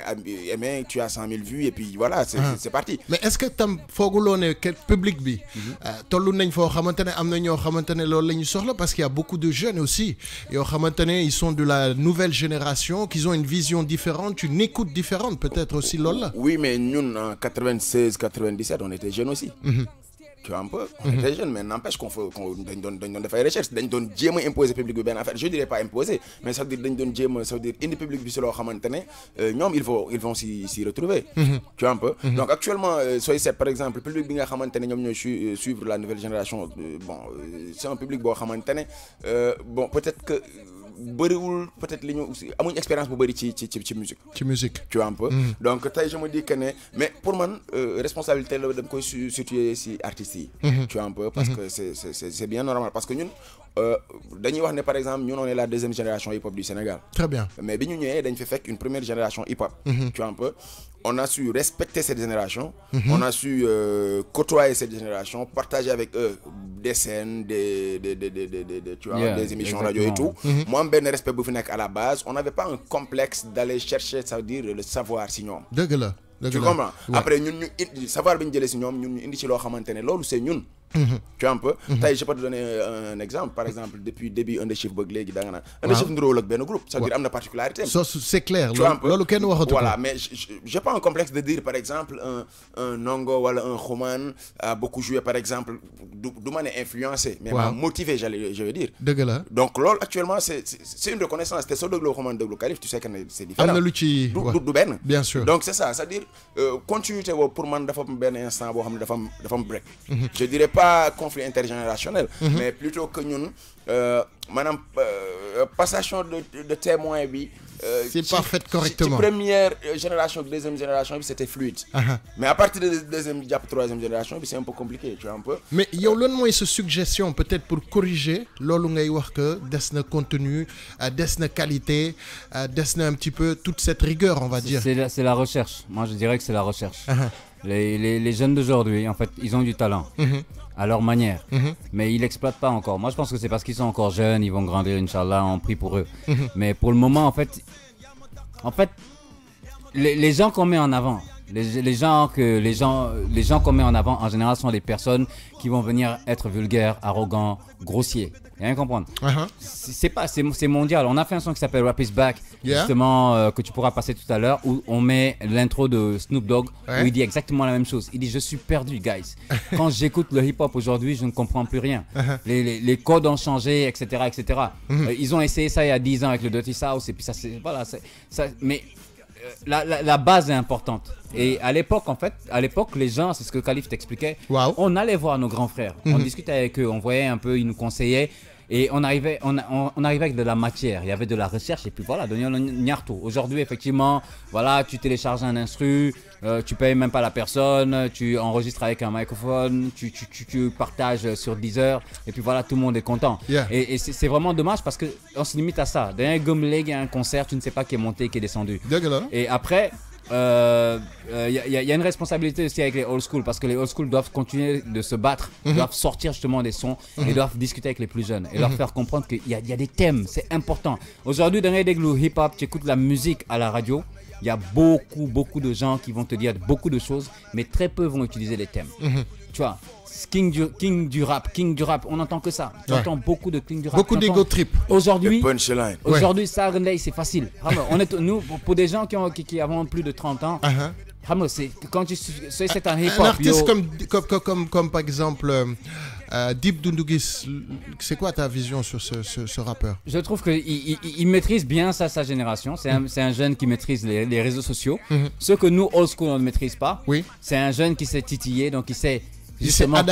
aimé, tu as 100 000 vues et puis voilà, c'est parti. Mais est-ce que tam fooguloo ne public bi tollu nañ foo xamante ne am na ñoo xamante ne loolu la ñu soxla parce qu'il y a beaucoup de jeunes aussi yoo xamante ne ils sont de la nouvelle génération, qu'ils ont une vision différente, une écoute différente peut-être aussi loolu la. Oui, mais nous en 96, 97, on était jeunes aussi. Tu vois un peu, on était jeunes, mais n'empêche qu'on donne des recherches, dañ doon jéem a imposer public bi benn affaire, je dirais pas imposer, mais ça veut dire dañ doon jéem a, ça veut dire indi public bi si loo xamante ne ñoom ils vont s'y retrouver. Tu vois un peu. Donc actuellement sooy seet par exemple public bi nga xamante ne ñoom ñooy suivre la nouvelle génération, bon c'est un public boo xamante ne bon peut-être que bëriwul peut-être li ñu amuñ expérience bu bëri ci musique. Tu vois un peu. Donc tey je me dis que ne mais pour man responsabilité la dama koy situer si artistes yi. Tu vois un peu parce que c'est bien normal parce que ñun dañuy wax ne par exemple ñun on est la deuxième génération hip-hop du Sénégal. Très bien. Mais bi ñu ñëwee dañ fi fekk une première génération hip-hop. Tu vois un peu. On a su respecter cette génération, on a su côtoyer cette génération, partager avec eux des scènes, tu vois, des émissions radio et tout. Moi, ben respect bu fi nekk à la base, on n'avait pas un complexe d'aller chercher, ça veut dire le savoir si ñoom. Dëgg la. Tu comprends? Après ñun ñu savoir bi ñu jëlee si ñoom ñun ñu indi ci loo xamante ne loolu c'est ñun. Tu vois un peu. Je peux te donner un exemple. Par exemple, depuis le début, un des chiffres buglés, un des chiffres de ben groupe. Ça veut dire une particularité. C'est clair. Voilà, mais j'ai pas un complexe de dire, par exemple, un Nongo ou un Roman a beaucoup joué, par exemple, d'où m'a influencé, mais m'a motivé, je veux dire. Donc, là, actuellement, c'est une reconnaissance. C'était ça de le Roman de le Calif, tu sais que c'est différent. Bien sûr. Donc, c'est ça. C'est-à-dire, continuité pour moi, d'un instant, de break. Je dirais pas conflit intergénérationnel, mais plutôt que nous, madame, passation de témoins, c'est pas fait correctement. Première génération, deuxième génération, c'était fluide. Mais à partir de la deuxième, troisième génération, c'est un peu compliqué, tu vois un peu. Mais il y a une suggestion peut-être pour corriger l'olu ngay wax que des contenu, des qualité, des un petit peu toute cette rigueur, on va dire. C'est la recherche. Moi, je dirais que c'est la recherche. Les jeunes d'aujourd'hui, en fait, ils ont du talent. À leur manière, mais ils l'exploitent pas encore. Moi, je pense que c'est parce qu'ils sont encore jeunes, ils vont grandir, Inch'Allah, on prie pour eux. Mais pour le moment, en fait, les gens qu'on met en avant, les gens qu'on met en avant, en général, sont les personnes qui vont venir être vulgaires, arrogants, grossiers. Il y a rien à comprendre. C'est mondial. On a fait un son qui s'appelle Rap is Back, justement, que tu pourras passer tout à l'heure, où on met l'intro de Snoop Dogg, où il dit exactement la même chose. Il dit: je suis perdu, guys. Quand j'écoute le hip-hop aujourd'hui, je ne comprends plus rien. Les codes ont changé, etc. etc. Ils ont essayé ça il y a 10 ans avec le Dirty South, et puis ça, c'est. Voilà. Mais la base est importante. Et à l'époque, les gens, c'est ce que Khalif t'expliquait, on allait voir nos grands frères, on discutait avec eux, on voyait un peu, ils nous conseillaient, et on arrivait avec de la matière, il y avait de la recherche, et puis voilà, donner un nyarto. Aujourd'hui, effectivement, voilà, tu télécharges un instru, tu payes même pas la personne, tu enregistres avec un microphone, tu partages sur Deezer, et puis voilà, tout le monde est content. Et c'est vraiment dommage parce qu'on se limite à ça. D'un Gumleg, il y a un concert, tu ne sais pas qui est monté, qui est descendu. Et après, y a une responsabilité aussi avec les old school, parce que les old school doivent continuer de se battre, doivent sortir justement des sons et doivent discuter avec les plus jeunes et leur faire comprendre qu'il y a des thèmes, c'est important. Aujourd'hui, dans les hip-hop, tu écoutes la musique à la radio, il y a beaucoup de gens qui vont te dire beaucoup de choses, mais très peu vont utiliser les thèmes. Tu vois, king du rap, on n'entend que ça. Tu entends beaucoup de king du rap. Beaucoup d'ego trip. Aujourd'hui, ça, c'est facile. Nous, pour des gens qui avons plus de 30 ans, quand c'est un hip-hop. Un artiste comme par exemple Dip Doundou Guiss, c'est quoi ta vision sur ce rappeur? Je trouve qu'il maîtrise bien sa génération. C'est un jeune qui maîtrise les réseaux sociaux. Ce que nous, old school, on ne maîtrise pas. C'est un jeune qui sait titiller, donc il sait justement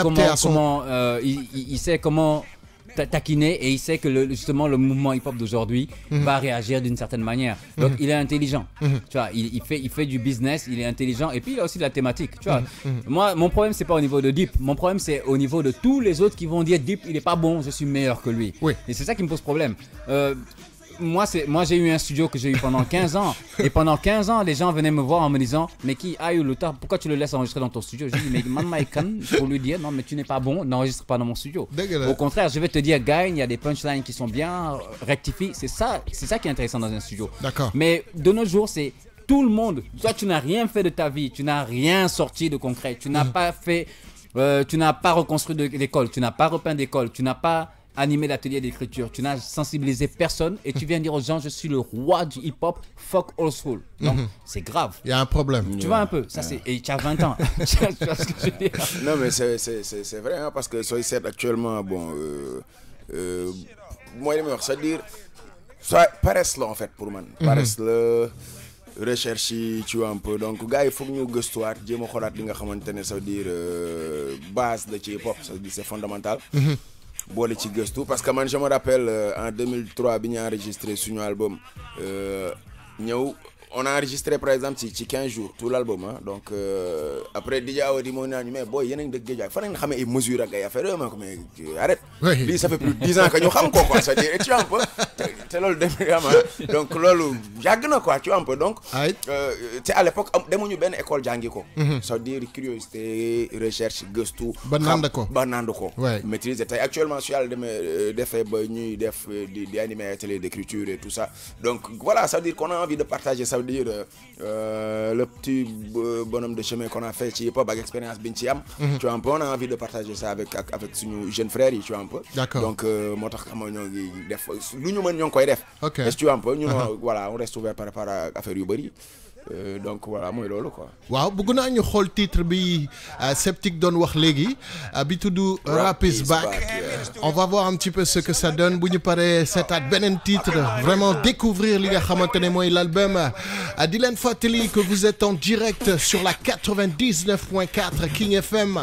il sait comment taquiner, et il sait que justement le mouvement hip-hop d'aujourd'hui va réagir d'une certaine manière. Donc il est intelligent. Tu vois, il fait du business, il est intelligent, et puis il a aussi de la thématique. Tu vois, moi, mon problème, c'est pas au niveau de Dip, mon problème, c'est au niveau de tous les autres qui vont dire Dip, il est pas bon, je suis meilleur que lui. Et c'est ça qui me pose problème. Moi, j'ai eu un studio que j'ai eu pendant 15 ans. Et pendant 15 ans, les gens venaient me voir en me disant: mais qui a eu le temps, pourquoi tu le laisses enregistrer dans ton studio? Je dis: mais man Maikan, pour lui dire: non, mais tu n'es pas bon, n'enregistre pas dans mon studio. Au contraire, je vais te dire: gagne, il y a des punchlines qui sont bien, rectifie. C'est ça qui est intéressant dans un studio. Mais de nos jours, c'est tout le monde. Toi, tu n'as rien fait de ta vie, tu n'as rien sorti de concret, tu n'as pas fait, tu n'as pas reconstruit d'école, tu n'as pas repeint d'école, tu n'as pas animé d'atelier d'écriture, tu n'as sensibilisé personne, et tu viens dire aux gens: je suis le roi du hip-hop, fuck old school. Donc c'est grave. Il y a un problème. Tu vois un peu, ça c'est, et tu as 20 ans. Tu vois ce que je veux dire? Non, mais c'est vrai, hein, parce que soyez certes actuellement, bon, moi, c'est-à-dire, paresse là en fait pour moi. Paresse là, recherche, tu vois un peu. Donc, gars, il faut que nous gëstuwaat, jéem a xoolaat li nga xamante ne ça veut dire base de ci hip-hop, ça veut dire c'est fondamental. Boole ci gëstu, parce que man je me rappelle en 2003 bi ñu enregistré suñu album on a enregistré par exemple ci 15 jours tout l'album, hein. Donc après DJ Awadi moo naan mais boy yéen a ngi dëkk Géejawaay fan nga xamee ay mesures ak ay affaires yooyu ma ko mais arrête lii ça fait plus de 10 ans que ñu xam ko quoi, c'est-à-dire tu vois un peu te loolu demee am donc loolu yàgg na quoi tu vois un peu donc. te à l'époque demuñu benn école jàngi ko. c'est-à-dire curiosité recherche gëstu. ba nand ko maîtriser tey actuellement su yàlla demee defee ba ñuy def di animer atelier d'écriture et tout ça donc voilà ça veut dire qu'on a envie de partager ça veut dire le petit bonhomme de chemin qu'on a fait ci hip-hop ak expérience biñ ci am. tu vois un peu on a envie de partager ça avec suñu jeunes frères yi tu vois un peu. D'accord. donc moo tax xam nga ñoo ngi def lu ñu mën ñoo ngi koy def. ok tu vois un peu ñun voilà on reste ouvert par rapport à affaire yu bëri. donc voilà mooy loolu quoi. waaw bëgg naa ñu xool titre bi Sceptique doon wax léegi bi tudd Rap is Back. On va voir un petit peu ce que ça donne bu ñu paree seetaat beneen titre vraiment découvrir li nga xamante ne mooy l'album di leen fàttali que vous êtes en direct sur la 99.4 King FM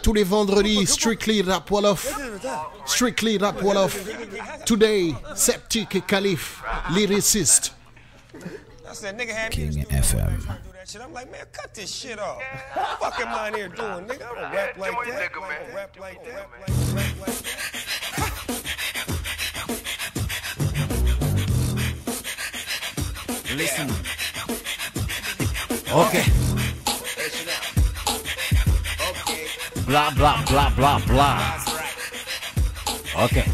tous les vendredis Strictly Rap Wolof today Sceptique et Khalif lyriciste. King FM. I'm like, man, cut this shit off. What the fuck am I in here doing, nigga? I don't rap like that. I don't rap like that. Listen. Okay. Blah, blah, blah, blah, blah. Okay.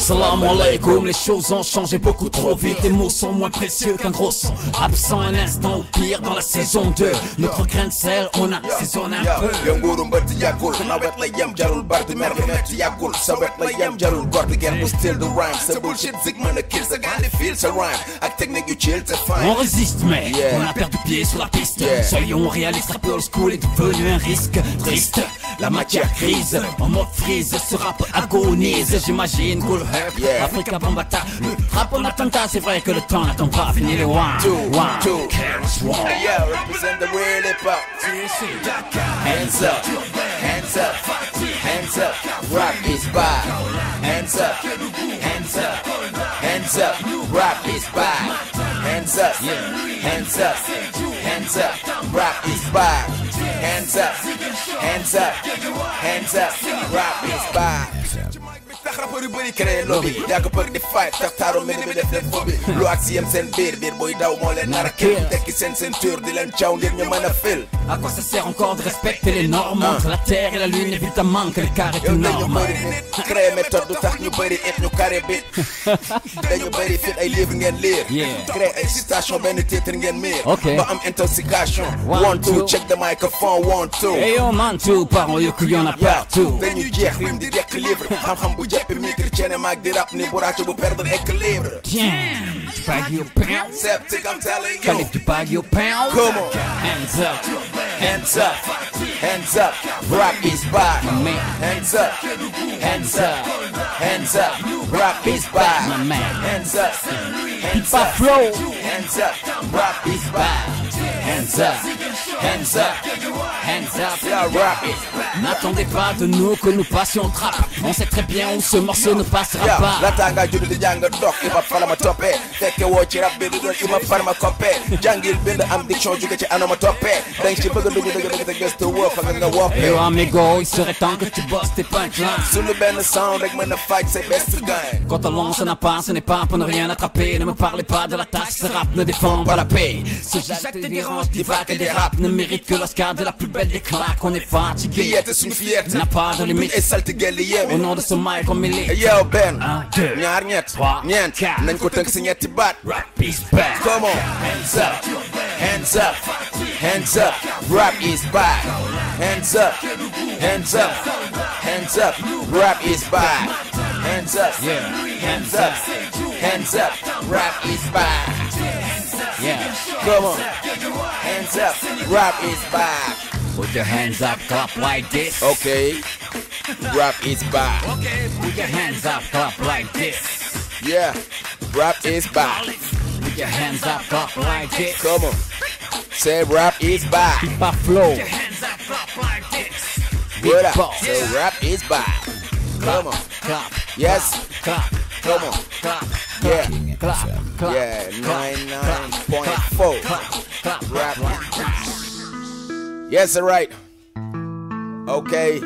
Salam alaikum, les choses ont changé beaucoup trop vite. Les mots sont moins précieux qu'un gros son. Absent un instant ou pire dans la saison 2. Notre grain de sel, on a saisonné un peu. Yanguru mbati yagul, nawet la yam jarul bardi mer metti yagul. Sawet la yam jarul gordi gen bu still the rhyme. Sa bullshit zig mën a kill sa gandi feel sa rhyme. Ak technique yu chill c'est fine. On résiste mais on a perdu pied sur la piste. Soyons réalistes, rap old school est devenu un risque triste. La matière grise, en mode freeze, ce rap agonise. J'imagine cool Africa Bambata, le rap en attentat, c'est vrai que le temps n'attend pas. Fini les one, careless one. Yeah, represent the real hip hop. Hands up, hands up, hands up. Rap is back. Hands up, hands up, hands up. Rap is back. Hands up, hands up, hands up. Rap is back. Hands up, hands up, hands up. Rap is back. tax rapport yu bëri créé lobby yàgg bëgg di fight tax taaru mbir bi def leen fobbi lu ak si yem seen biir booy daw moo leen nar a kil tekki seen ceinture di leen caw ngir ñu mën a fil. À quoi ça sert encore de respecter les normes entre la terre et la lune, évidemment que l'écart est énorme. Créer méthode du tax ñu bëri it ñu carré bit dañu bëri fit ay livre ngeen lire créer ay citation benn titre ngeen miir ba am intoxication 1 2 check the microphone 1 2 hey yo man two parents yu ko y'en a partout dañu jeex lim di dekk livre xam-xam bu jàpp micro ceene maag di rap ni buraatu bu perdre équilibre. Tiens, tu bagues your pound. Sceptique, I'm telling you. Khalif, tu bagues your pound. Come on. Hands up, hands up, hands up. Rap is back. My man. Hands up, hands up, hands up. Rap is back. My man. Hands up, hands up. Flow. Hands up. Rap is back. Hands up, hands up, hands up. Yeah, rap is back. N'attendez pas de nous que nous passions trap. On sait très bien où ce morceau ne passera pas. La tanga judd di jàng dox ima fala ma toppee fekke woo ci rap bi di doon ima far ma koppee jàngil bind am diction jóge ci ano ma toppee dang ci bëgg a dugg dëgg te gëstu woo fa nga woppee. Yo amigo, il serait temps que tu bosses tes punchlines. Sous le benn sound rek mën a faj say best gain. Quand on lance n'a pas, ce n'est pas pour ne rien attraper. Ne me parlez pas de la taxe, ce rap ne défend pas la paix. Ce Jacques te dérange, divague et des rap ne mérite que l'Oscar de la plus belle des claques. On est fatigué, fierté suñu fierté n'a pas de limite. Et saltige li yéeme. Au nom de ce mic on milite. Yow benn, 1 2 ñaar ñett, 3 ñeent, 4 nañ ko tënk si ñetti baat. Rap is back. Come on, hands up, hands up, hands up. Rap is back. Hands up, hands up, hands up. Rap is back. Hands up, hands up, hands up. Rap is back. Yeah. Come on, hands up. Rap is back. Put your hands up, clap like this. Okay, rap is back. Put your hands up, clap like this. Yeah, rap is back. Put your hands up, clap like this. Come on, say rap is back. Keep a flow. Put your hands up, clap like this. Good up, say rap is back. Come on, clap. Yes, clap. Come on, clap. Yeah, clap. Yeah, 99.4. Rap. Yes, all right. Okay.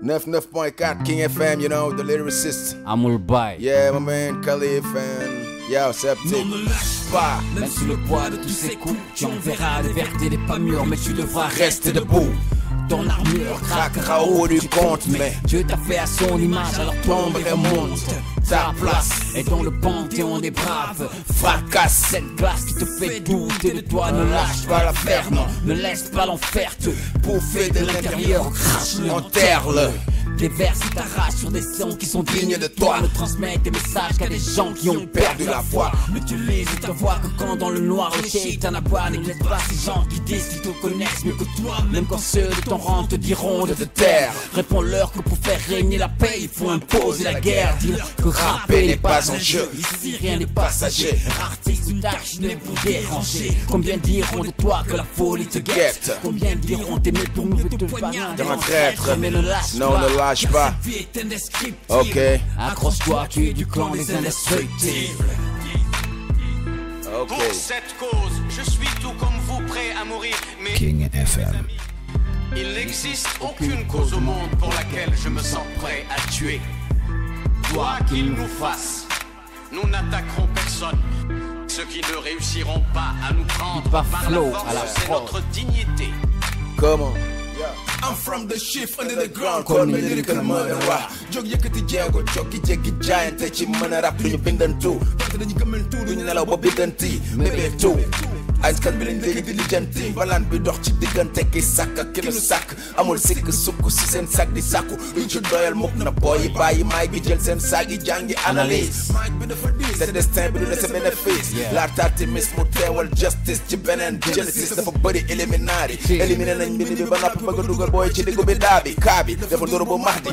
99.4 King FM, you know, the lyricist. Amul Bay. Yeah, my man Khalif and yo, Septic. Non, ne lâche pas, même sous le poids de tous ces coups. Tu en verras des vertes et des pas mûres, mais tu devras rester debout. Ton armure craquera au haut du compte, mais Dieu t'a fait à son image, alors tombe et remonte. Ta place est dans le panthéon des braves. Fracasse cette glace qui te fait douter de toi. Ne lâche pas l'affaire, non, ne laisse pas l'enfer te bouffer de l'intérieur. Crache-le, enterre-le. Des vers qui t'arrachent sur des sons qui sont dignes de toi. Ne transmets tes messages qu'à des gens qui ont perdu la foi. N'utilise ta voix que quand dans le noir le shaitan aboie. N'écoute pas ces gens qui disent qu'ils te connaissent mieux que toi. Même quand ceux de ton rang te diront de te taire. Réponds-leur que pour faire régner la paix il faut imposer la guerre. Dis-leur que rapper n'est pas un jeu, ici rien n'est passager. Artiste ou tâche n'est pour déranger. Combien diront de toi que la folie te guette? Combien diront t'aimer pour nous te poignarder en traître? Mais ne lâche pas. Pas. Ok. Accroche-toi, tu es du clan des indestructibles. Ok. Pour cette cause, je suis tout comme vous prêt à mourir. Mais King FM. il n'existe aucune cause au monde pour laquelle je me sens prêt à tuer. Quoi qu'il nous fasse, nous n'attaquerons personne. Ceux qui ne réussiront pas à nous prendre par la force, c'est notre dignité. Comment? I'm from the shift under the ground, call me lyrical murderer. Jog yëkkati jeego joggi jéggi jaayante ci mën a rap duñu bindantu. Donte dañu gëmmantu duñu nelaw ba biddanti mébétu. Askan bi lañ léegi di lijjanti balaan bi dox ci diggante ki sàkk ak ki nu sàkk. Amul sikk sukk si seen sàkk di sàkku duñ ci doyal mukk na booyi bàyyi maay gi jël seen sàkk yi jàngi analyse. Maay bi dafa diis te destin bi du dese bénéfice. L'art artimis mu teewal justice ci beneen genesis dafa bëri éliminaari. Éliminé nañ mbind bi ba noppi bëgg a dugal booy ci diggu bi daabi kaabi dafa doro bu mahdi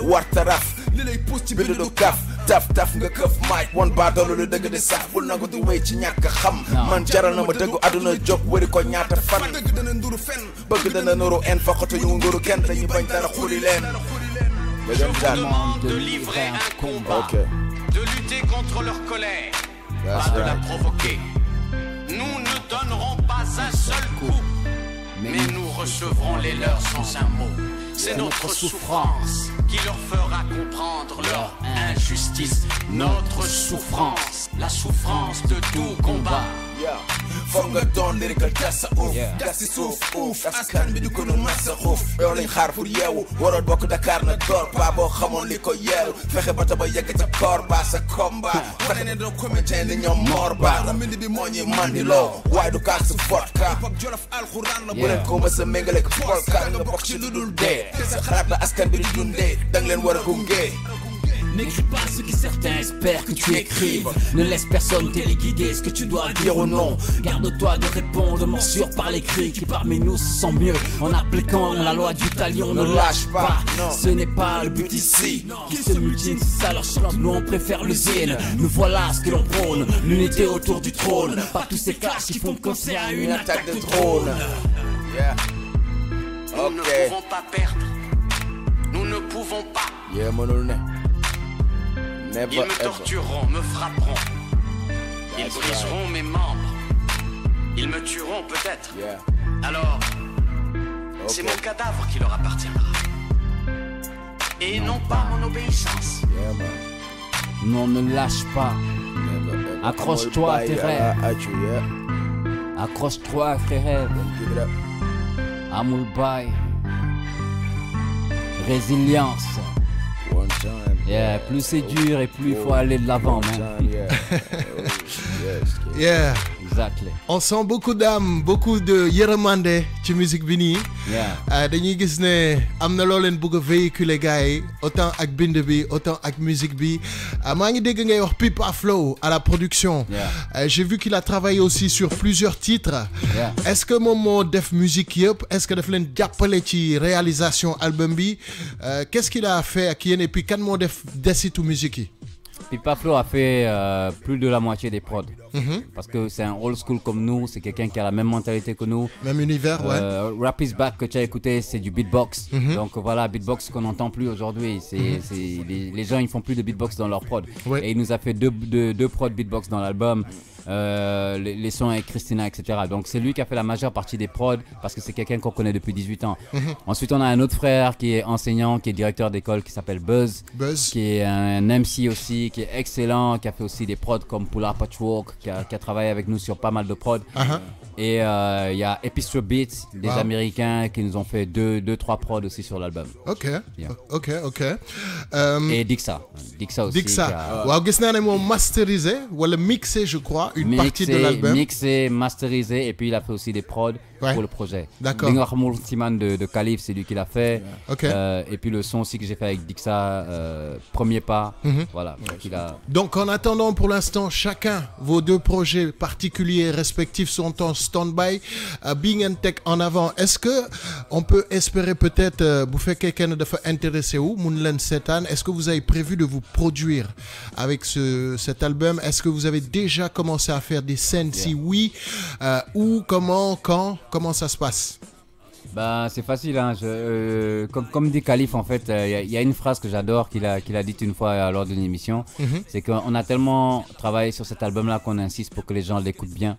warta raf li lay pousse ci bindu du kaf taf taf nga këf mic won baa doolu lu dëgg di sax bul nangu di wéy ci ñàkk xam man jaral na ma dëggu àdduna jóg wëri ko ñaata fan dëgg dana nduru fen bëgg dana nuru en foqatu ñu nguru kenn dañuy bañ dara xuli leen Je vous demande de livrer un combat, de lutter contre leur colère, pas de la provoquer. Nous ne donnerons pas un seul coup, mais nous recevrons les leurs sans un mot. C'est notre souffrance qui leur fera comprendre leur injustice. Notre souffrance, la souffrance de tout combat. Foog nga doon lyrical tasa ouf gas si suuf ouf askan bi du ko nu massa xuuf yow lañ xaar pour yeewu waroon bokk Dakar na door pa boo xamoon li ko yeewu fexe ba ta ba yegg ca koor ba sa combat wane ne doo comédien ni ñoom moor ba la mbind bi moo ñuy mandiloo waaye du kaak su vodka pop jolof alxuraan la bu leen ko mës a méngale ko folka nga bokk ci lu dul dee sa xalaat la askan bi di dundee dang leen war a gunge. N'écris pas ce que certains espèrent que tu écrives. Ne laisse personne téléguider ce que tu dois dire ou non. Garde-toi de répondre morsure par l'écrit qui parmi nous se sent mieux. En appliquant la loi du talion, ne lâche pas. Ce n'est pas le but ici. Qui se mutinent, ça leur chante. Nous on préfère le zine. Nous voilà ce que l'on prône. L'unité autour du trône. Pas tous ces clashs qui font penser à une attaque de drone. Nous ne pouvons pas perdre. Nous ne pouvons pas. Ils me tortureront, me frapperont. Ils briseront mes membres. Ils me tueront peut-être. Alors, c'est mon cadavre qui leur appartiendra. Et non pas mon obéissance. Non, ne lâche pas. Accroche-toi à tes rêves. Accroche-toi à tes rêves. Amul Bay. Résilience. Yeah, plus c'est dur et plus il faut aller de l'avant, man. Yeah. Exactly. On sent beaucoup d'âme, beaucoup de yërmande ci musique bi nii. Dañuy gis ne am na loo leen bëgg a véhiculer gars yi autant ak bind bi autant ak musique bi. Maa ngi dégg ngay wax Pipa Flow à la production. J'ai vu qu'il a travaillé aussi sur plusieurs titres. Est-ce que moom moo def musique yëpp? Est-ce que daf leen jàppale ci réalisation album bi? Qu'est-ce qu'il a fait ak yéen et puis kan moo def desitu musique yi? Pipa Flow a fait plus de la moitié des prods. Parce que c'est un old school comme nous, c'est quelqu'un qui a la même mentalité que nous. Même univers, ouais. Rap is Back que tu as écouté, c'est du beatbox. Donc voilà, beatbox qu'on n'entend plus aujourd'hui. Les gens ils font plus de beatbox dans leur prod. Et il nous a fait deux prods beatbox dans l'album. les sons avec Christina, etc. Donc c'est lui qui a fait la majeure partie des prods parce que c'est quelqu'un qu'on connaît depuis 18 ans. Ensuite, on a un autre frère qui est enseignant, qui est directeur d'école, qui s'appelle Buzz, qui est un MC aussi, qui est excellent, qui a fait aussi des prods comme Polar Patchwork, qui a travaillé avec nous sur pas mal de prods. Et il y a Epistro Beats, des Américains qui nous ont fait 2-3 prods aussi sur l'album. Ok. Et Dixa aussi. Dixa. Waaw, gis naa ne moom masterisé wala mixé, je crois, une partie de l'album. Mixé, masterisé, et puis il a fait aussi des prods pour le projet. D'accord. Li nga xamul Timan de Khalif, c'est lui qui l'a fait. Et puis le son aussi que j'ai fait avec Dixa, Premier Pas. Voilà. Donc en attendant, pour l'instant, chacun, vos 2 projets particuliers respectifs sont en stand-by. Bing and Tech en avant. Est-ce que on peut espérer peut-être, vous faites quelqu'un de intéressé ou Moonland Setan, est-ce que vous avez prévu de vous produire avec cet album? Est-ce que vous avez déjà commencé à faire des scènes? Si oui, où, comment, quand, comment ça se passe? Bah, c'est facile, hein. Comme dit Khalif, en fait, il y a une phrase que j'adore qu'il a dite une fois lors d'une émission. C'est qu'on a tellement travaillé sur cet album-là qu'on insiste pour que les gens l'écoutent bien.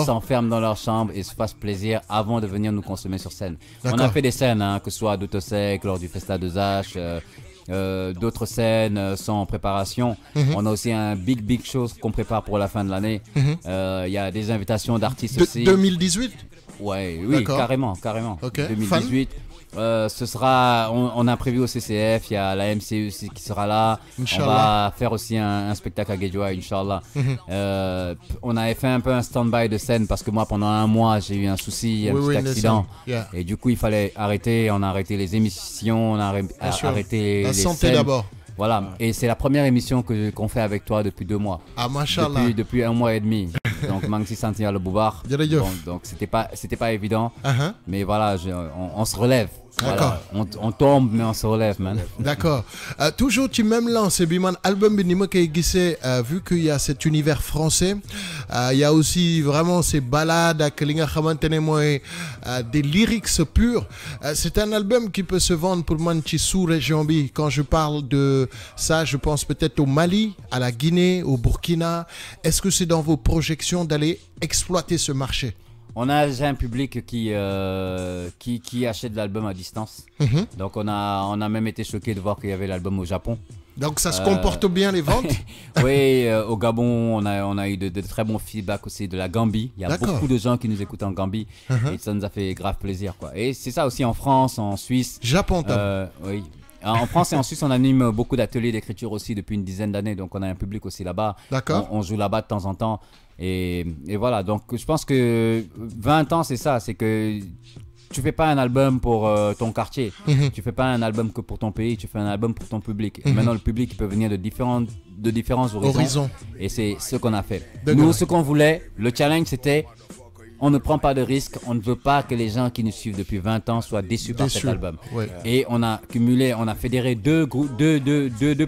S'enferment dans leur chambre et se fassent plaisir avant de venir nous consommer sur scène. On a fait des scènes, hein, que ce soit à Doutosec, lors du Festa 2H, d'autres scènes sont en préparation. On a aussi un big show qu'on prépare pour la fin de l'année. Il y a des invitations d'artistes aussi. 2018? Oui, carrément. Okay. 2018. Ce sera, on a prévu au CCF, il y a la MC aussi qui sera là. Inch'Allah. On va faire aussi un spectacle à Guédioua, Inch'Allah. On avait fait un peu un stand-by de scène parce que moi, pendant un mois, j'ai eu un souci, un petit accident. Et du coup, il fallait arrêter. On a arrêté les émissions, on a arrêté la les santé scènes. D'abord. Voilà, et c'est la première émission qu'on fait avec toi depuis 2 mois. Ah, machallah. Depuis 1 mois et demi. Donc, Mangsi Santia le Boubar. Donc, c'était pas évident. Mais voilà, on se relève. D'accord. Voilà. On tombe, mais on se relève, man. D'accord. Toujours, tu m'aimes lancer, Biman. Album Binima Guissé, vu qu'il y a cet univers français, il y a aussi vraiment ces balades, des lyrics purs. C'est un album qui peut se vendre pour Manchi sous-région. Quand je parle de ça, je pense peut-être au Mali, à la Guinée, au Burkina. Est-ce que c'est dans vos projections d'aller exploiter ce marché? On a déjà un public qui achète l'album à distance. Donc on a même été choqué de voir qu'il y avait l'album au Japon. Donc ça se comporte bien les ventes? Oui, au Gabon, on a eu de très bons feedbacks aussi de la Gambie. Il y a beaucoup de gens qui nous écoutent en Gambie et ça nous a fait grave plaisir, quoi. Et c'est ça aussi en France, en Suisse. Japon, oui. En France et en Suisse, on anime beaucoup d'ateliers d'écriture aussi depuis une dizaine d'années. Donc on a un public aussi là-bas. D'accord. On joue là-bas de temps en temps. Et voilà, donc je pense que 20 ans, c'est ça. C'est que tu fais pas un album pour ton quartier. Tu fais pas un album que pour ton pays. Tu fais un album pour ton public. Et maintenant, le public, il peut venir de différents horizons. Et c'est ce qu'on a fait. Nous, ce qu'on voulait, le challenge, c'était... On ne prend pas de risques, on ne veut pas que les gens qui nous suivent depuis 20 ans soient déçus par cet album. Ouais. Et on a fédéré deux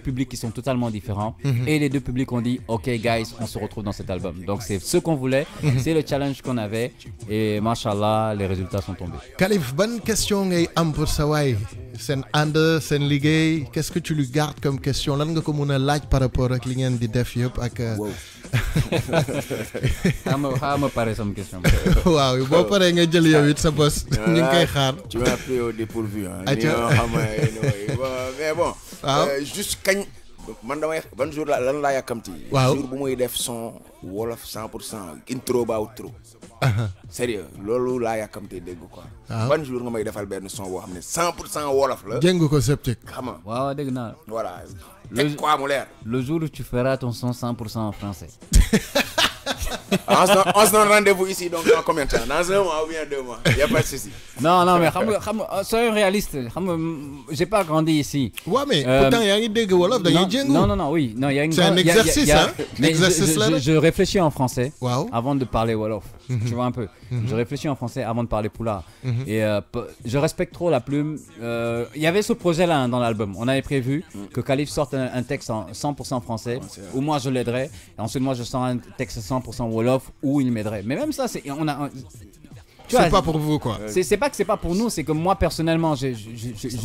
publics qui sont totalement différents. Et les 2 publics ont dit, OK guys, on se retrouve dans cet album. Donc c'est ce qu'on voulait, c'est le challenge qu'on avait. Et machallah, les résultats sont tombés. Khalif, bonne question pour Sawai. Sen Ande, Sen Liggéey, qu'est-ce que tu lui gardes comme question? Lan nga ko mën a laaj par rapport ak li ngeen di def yëpp ak xaama pare sama question. Waaw, boo paree nga jël yow it sa boss. Ñu ngi koy xaar. Tu m'as pris au dépourvu, hein. Mais bon, juste kañ man damay ban jour lan laa yàkkamti. Jour bu muy def son wolof 100% intro ba outro. Sérieux, loolu laa yàkkamti dégg quoi. Ban jour nga may defal benn son boo xam ne 100% wolof la. Jëng ko sceptique. Xam nga. Waaw, dégg naa. Voilà. Quoi mu leer. Le jour où tu feras ton son 100% en français. On se donne rendez-vous ici donc dans combien de temps? Dans 1 mois ou bien 2 mois? Il n'y a pas de souci. Non, mais soyons réalistes. J'ai pas grandi ici. Ouais, mais pourtant, il y a une idée wolof dans Django. Non, oui. Non, c'est un exercice, hein? Mais je réfléchis en français avant de parler wolof. Tu vois un peu. Je réfléchis en français avant de parler poula. Et je respecte trop la plume. Il y avait ce projet-là dans l'album. On avait prévu que Khalif sorte un texte en 100% français, où moi je l'aiderais. Et ensuite, moi je sors un texte 100% wolof, où il m'aiderait. Mais même ça, C'est pas pour vous, quoi. C'est pas que c'est pas pour nous, c'est que moi, personnellement, je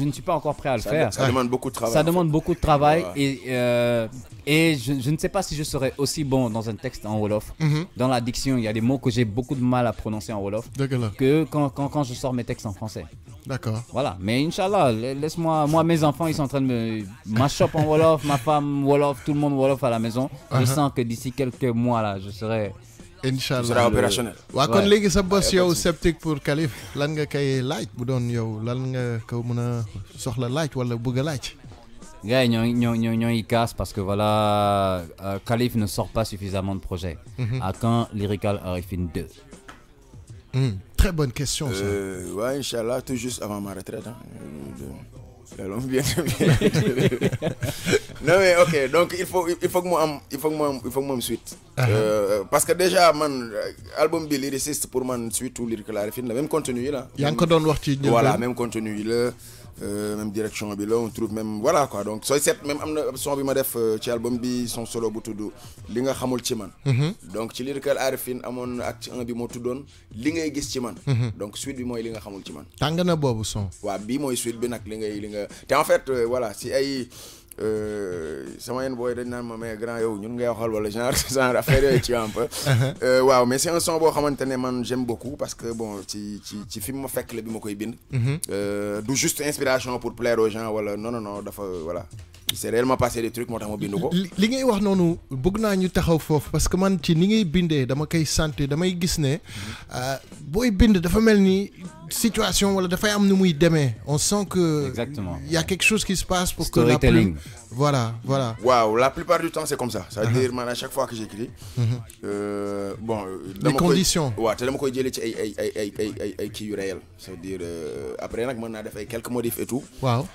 ne suis pas encore prêt à le faire. Ça demande beaucoup de travail. Ça demande beaucoup de travail et je ne sais pas si je serais aussi bon dans un texte en Wolof. Dans la diction, il y a des mots que j'ai beaucoup de mal à prononcer en Wolof que quand je sors mes textes en français. D'accord. Voilà, mais Inch'Allah, laisse-moi, moi mes enfants ils sont en train de me... Ma shop en Wolof, ma femme Wolof, tout le monde Wolof à la maison. Je sens que d'ici quelques mois là, je serai... Inch'Allah. Tu seras opérationnel. Waa kon léegi sa boss yow sceptique pour Kalif lan nga kay laaj bu doon yow lan nga ko mën a soxla laaj wala bëgg a laaj. Gars ñooy casse parce que voilà, Kalif ne sort pas suffisamment de projets. À quand Lyrical Arifin 2? Très bonne question ça. Ouais, Inch'Allah, tout juste avant ma retraite. Hein. Non mais ok, donc il faut que moi me suite. Parce que déjà man album bi lyriciste pour man suite ou Lyrical Arifin le même contenu là. Yaa ngi ko doon wax ci voilà, même contenu là. Même direction bi là, on trouve même voilà quoi. Donc sooy seet même am na son bi ma def ci album bi son solo bu tudd li nga xamul ci man. Donc ci Lyrical Arifin amoon na ak ci un bi moo tuddoon li ngay gis ci man. Donc suite bi mooy li nga xamul ci man. Tàng na boobu son. Waaw bii mooy suite bi nag li nga te en fait voilà si ay sama yenn booy dañ naan ma mais grand yow ñun ngay waxal wala genre affaire yooyu ci un peu. Waaw mais c'est un son boo xamante ne man j'aime beaucoup parce que bon ci fi mu ma fekk la bi ma koy bind. Du juste inspiration pour plaire aux gens wala non dafa voilà. Il s'est réellement passé des trucs moo tax ma bind ko. li ngay wax noonu bëgg naa ñu taxaw foofu parce que man ci ni ngay bindee dama koy santé damay gis ne booy bind dafa mel ni situation wala dafay am nu muy demee on sent que. Exactement. Il y a quelque chose qui se passe pour que storytelling. Voilà. Waaw, la plupart du temps c'est comme ça. Ça veut dire man à chaque fois que j'écris bon les conditions. waaw te dama koy jëlee ci ay kii yu réel. C'est-à-dire après nag mën naa def ay quelques modifs et tout. Waaw.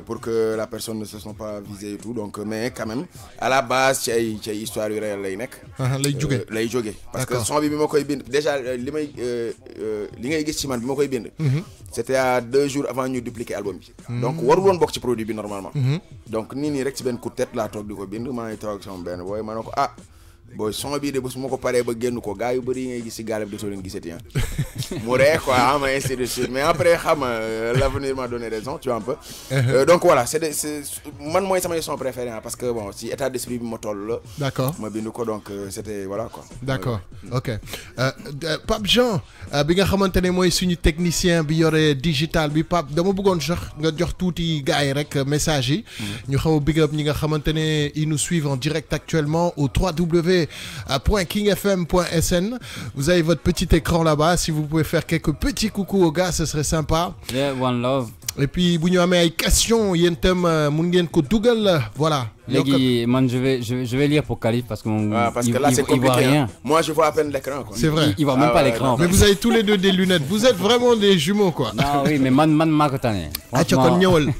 Pour que la personne ne se sent pas visée et tout donc mais quand même à la base ci ay histoire yu réel lay nekk. lay jóge parce que son bi ma koy bind déjà li ngay gis ci man bi ma koy bind. C'était à 2 jours avant ñu dupliquer album bi. Donc warul woon bokk ci produit bi normalement. Donc nii rek ci benn coup de tête laa toog di ko bind maa ngi toog sama benn booy ma ne ko booy son bii de bés bu ma ko paree ba génn ko gars yu bëri yi ngay gis si gaal bi dootoo leen gisati mu ree quoi xam nga ainsi de suite mais après xam nga l'avenir m'a donné raison tu vois un peu. Donc voilà c'est man mooy samay son préféré parce que bon si état d'esprit bi ma toll la. D'accord ma bind ko donc c'était voilà quoi. D'accord ok Pape Jean bi nga xamante ne mooy suñu technicien bi yore digital bi Pape dama bëggoon sax nga jox tuuti gars yi rek message yi. ñu xaw a big up ñi nga xamante ne ils nous suivent en direct actuellement au www.kingfm.sn. Vous avez votre petit écran là-bas. Si vous pouvez faire quelques petits coucou aux gars, ce serait sympa. Yeah, one love. Et puis, bu ñu amee ay questions yéen itam mun ngeen ko dugal voilà. Léegi man je vais lire pour Kalif parce que là c'est compliqué. Voit rien. Moi je vois à peine l'écran quoi. C'est vrai. Il voit même pas l'écran. Mais vous avez tous les deux des lunettes. Vous êtes vraiment des jumeaux quoi. Non oui mais man maa ko tane. Kon ñëwal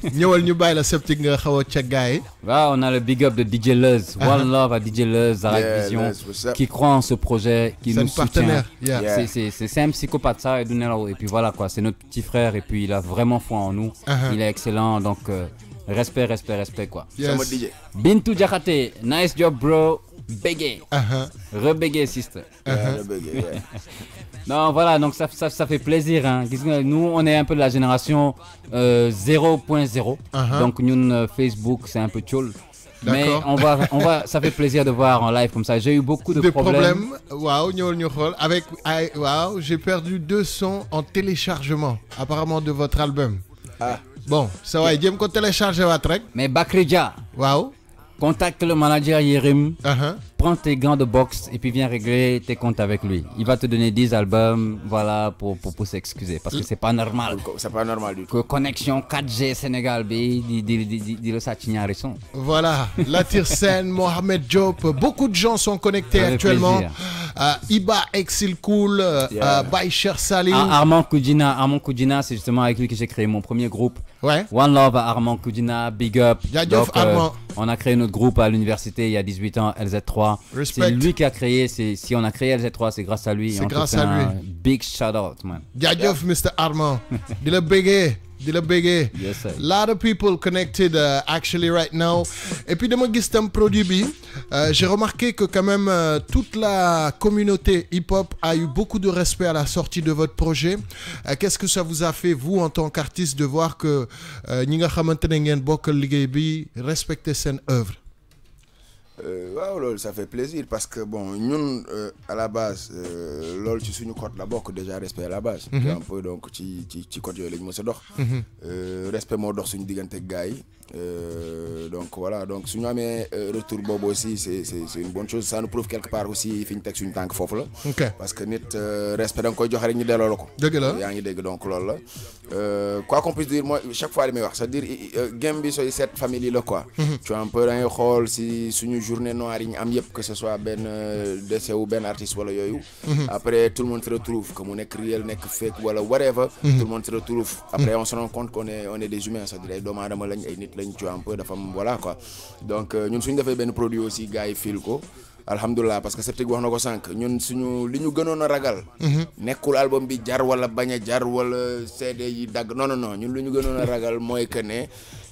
ñu bàyyi la sceptique nga xaw a ca gars yi. Voilà, on a le big up de DJ Luz. One love à DJ Luz, Zarak Vision, qui croit en ce projet, qui nous soutient. C'est un psychopathe ça et puis voilà quoi, c'est notre petit frère et puis il a vraiment foi en nous. Il est excellent donc respect quoi. Yes. Bintou Diakhaté, nice job bro. Bégué. Rebégué sister. Non voilà donc ça fait plaisir hein. Nous on est un peu de la génération 0.0. Donc nous Facebook c'est un peu tchoul. Mais on va ça fait plaisir de voir en live comme ça. J'ai eu beaucoup de problèmes. Waaw ñëwal ñu xool avec waaw j'ai perdu 2 sons en téléchargement apparemment de votre album. Bon ça va jéem ko télécharger waat rek. Mais Bakri Dia. Waaw. Contacte le manager Yérim. Prends tes gants de boxe et puis viens régler tes comptes avec lui. Il va te donner 10 albums, voilà, pour s'excuser. Parce que c'est pas normal. C'est pas normal du tout. Que connexion 4G Sénégal, dit le Satignari son. Voilà, Latir Sen, Mohamed Diop, beaucoup de gens sont connectés actuellement. Iba Exil Cool, Baïcher Salim. Armand Koudjina, c'est justement avec lui que j'ai créé mon premier groupe. Ouais. One Love à Armand Koudjina, Big Up. Donc, Armand. On a créé notre groupe à l'université il y a 18 ans, LZ3. Respect. C'est lui qui a créé, si on a créé LZ3, c'est grâce à lui. C'est grâce à lui. Big shout out, man. Jaajëf Mr Armand. Di la bëggee. di la béggee. Yes, sir. Lot of people connected actually right now. Et puis dama gis tam produit bi j'ai remarqué que quand même toute la communauté hip-hop a eu beaucoup de respect à la sortie de votre projet. Qu'est-ce que ça vous a fait vous en tant qu'artiste de voir que ñi nga xamante ne ngeen bokkal liggéey bi respecter seen œuvre? waaw loolu ça fait plaisir parce que bon ñun à la base loolu ci suñu code la bokk déjà respect à la base. un peu donc ci code yooyu lañ mës a dox. respect moo dox suñu diggante ak gars yi. Donc voilà donc suñu amee retour boobu aussi c'est une bonne chose ça nous prouve quelque part aussi fi ñu teg suñu tànk foofu la. parce que nit respect da nga koy joxe rek ñu delloo la ko. dëgg la yaa ngi dégg donc loolu la. Quoi qu'on puisse dire moi chaque fois li may wax c'est-à-dire game bi sooy cette famille la quoi. tu vois un peu da ngay xool si suñu journée noire yi ñu am yëpp que ce soit benn décès ou benn artiste wala yooyu. Après tout le monde se retrouve que mu nekk réel nekk fake wala whatever. Tout le monde se retrouve. Après on se rend compte qu'on est des humains c'est-à-dire ay doomu aadama lañ ay nit lañ tu vois un peu dafa am voilà quoi donc ñun suñu defee benn produit aussi gars yi fil ko. Alhamdulillah parce que Septic wax na ko sànq ñun suñu li ñu gënoon a ragal. nekkul album bi jar wala bañ a jar wala CD yi dagg non ñun li ñu gënoon a ragal mooy que ne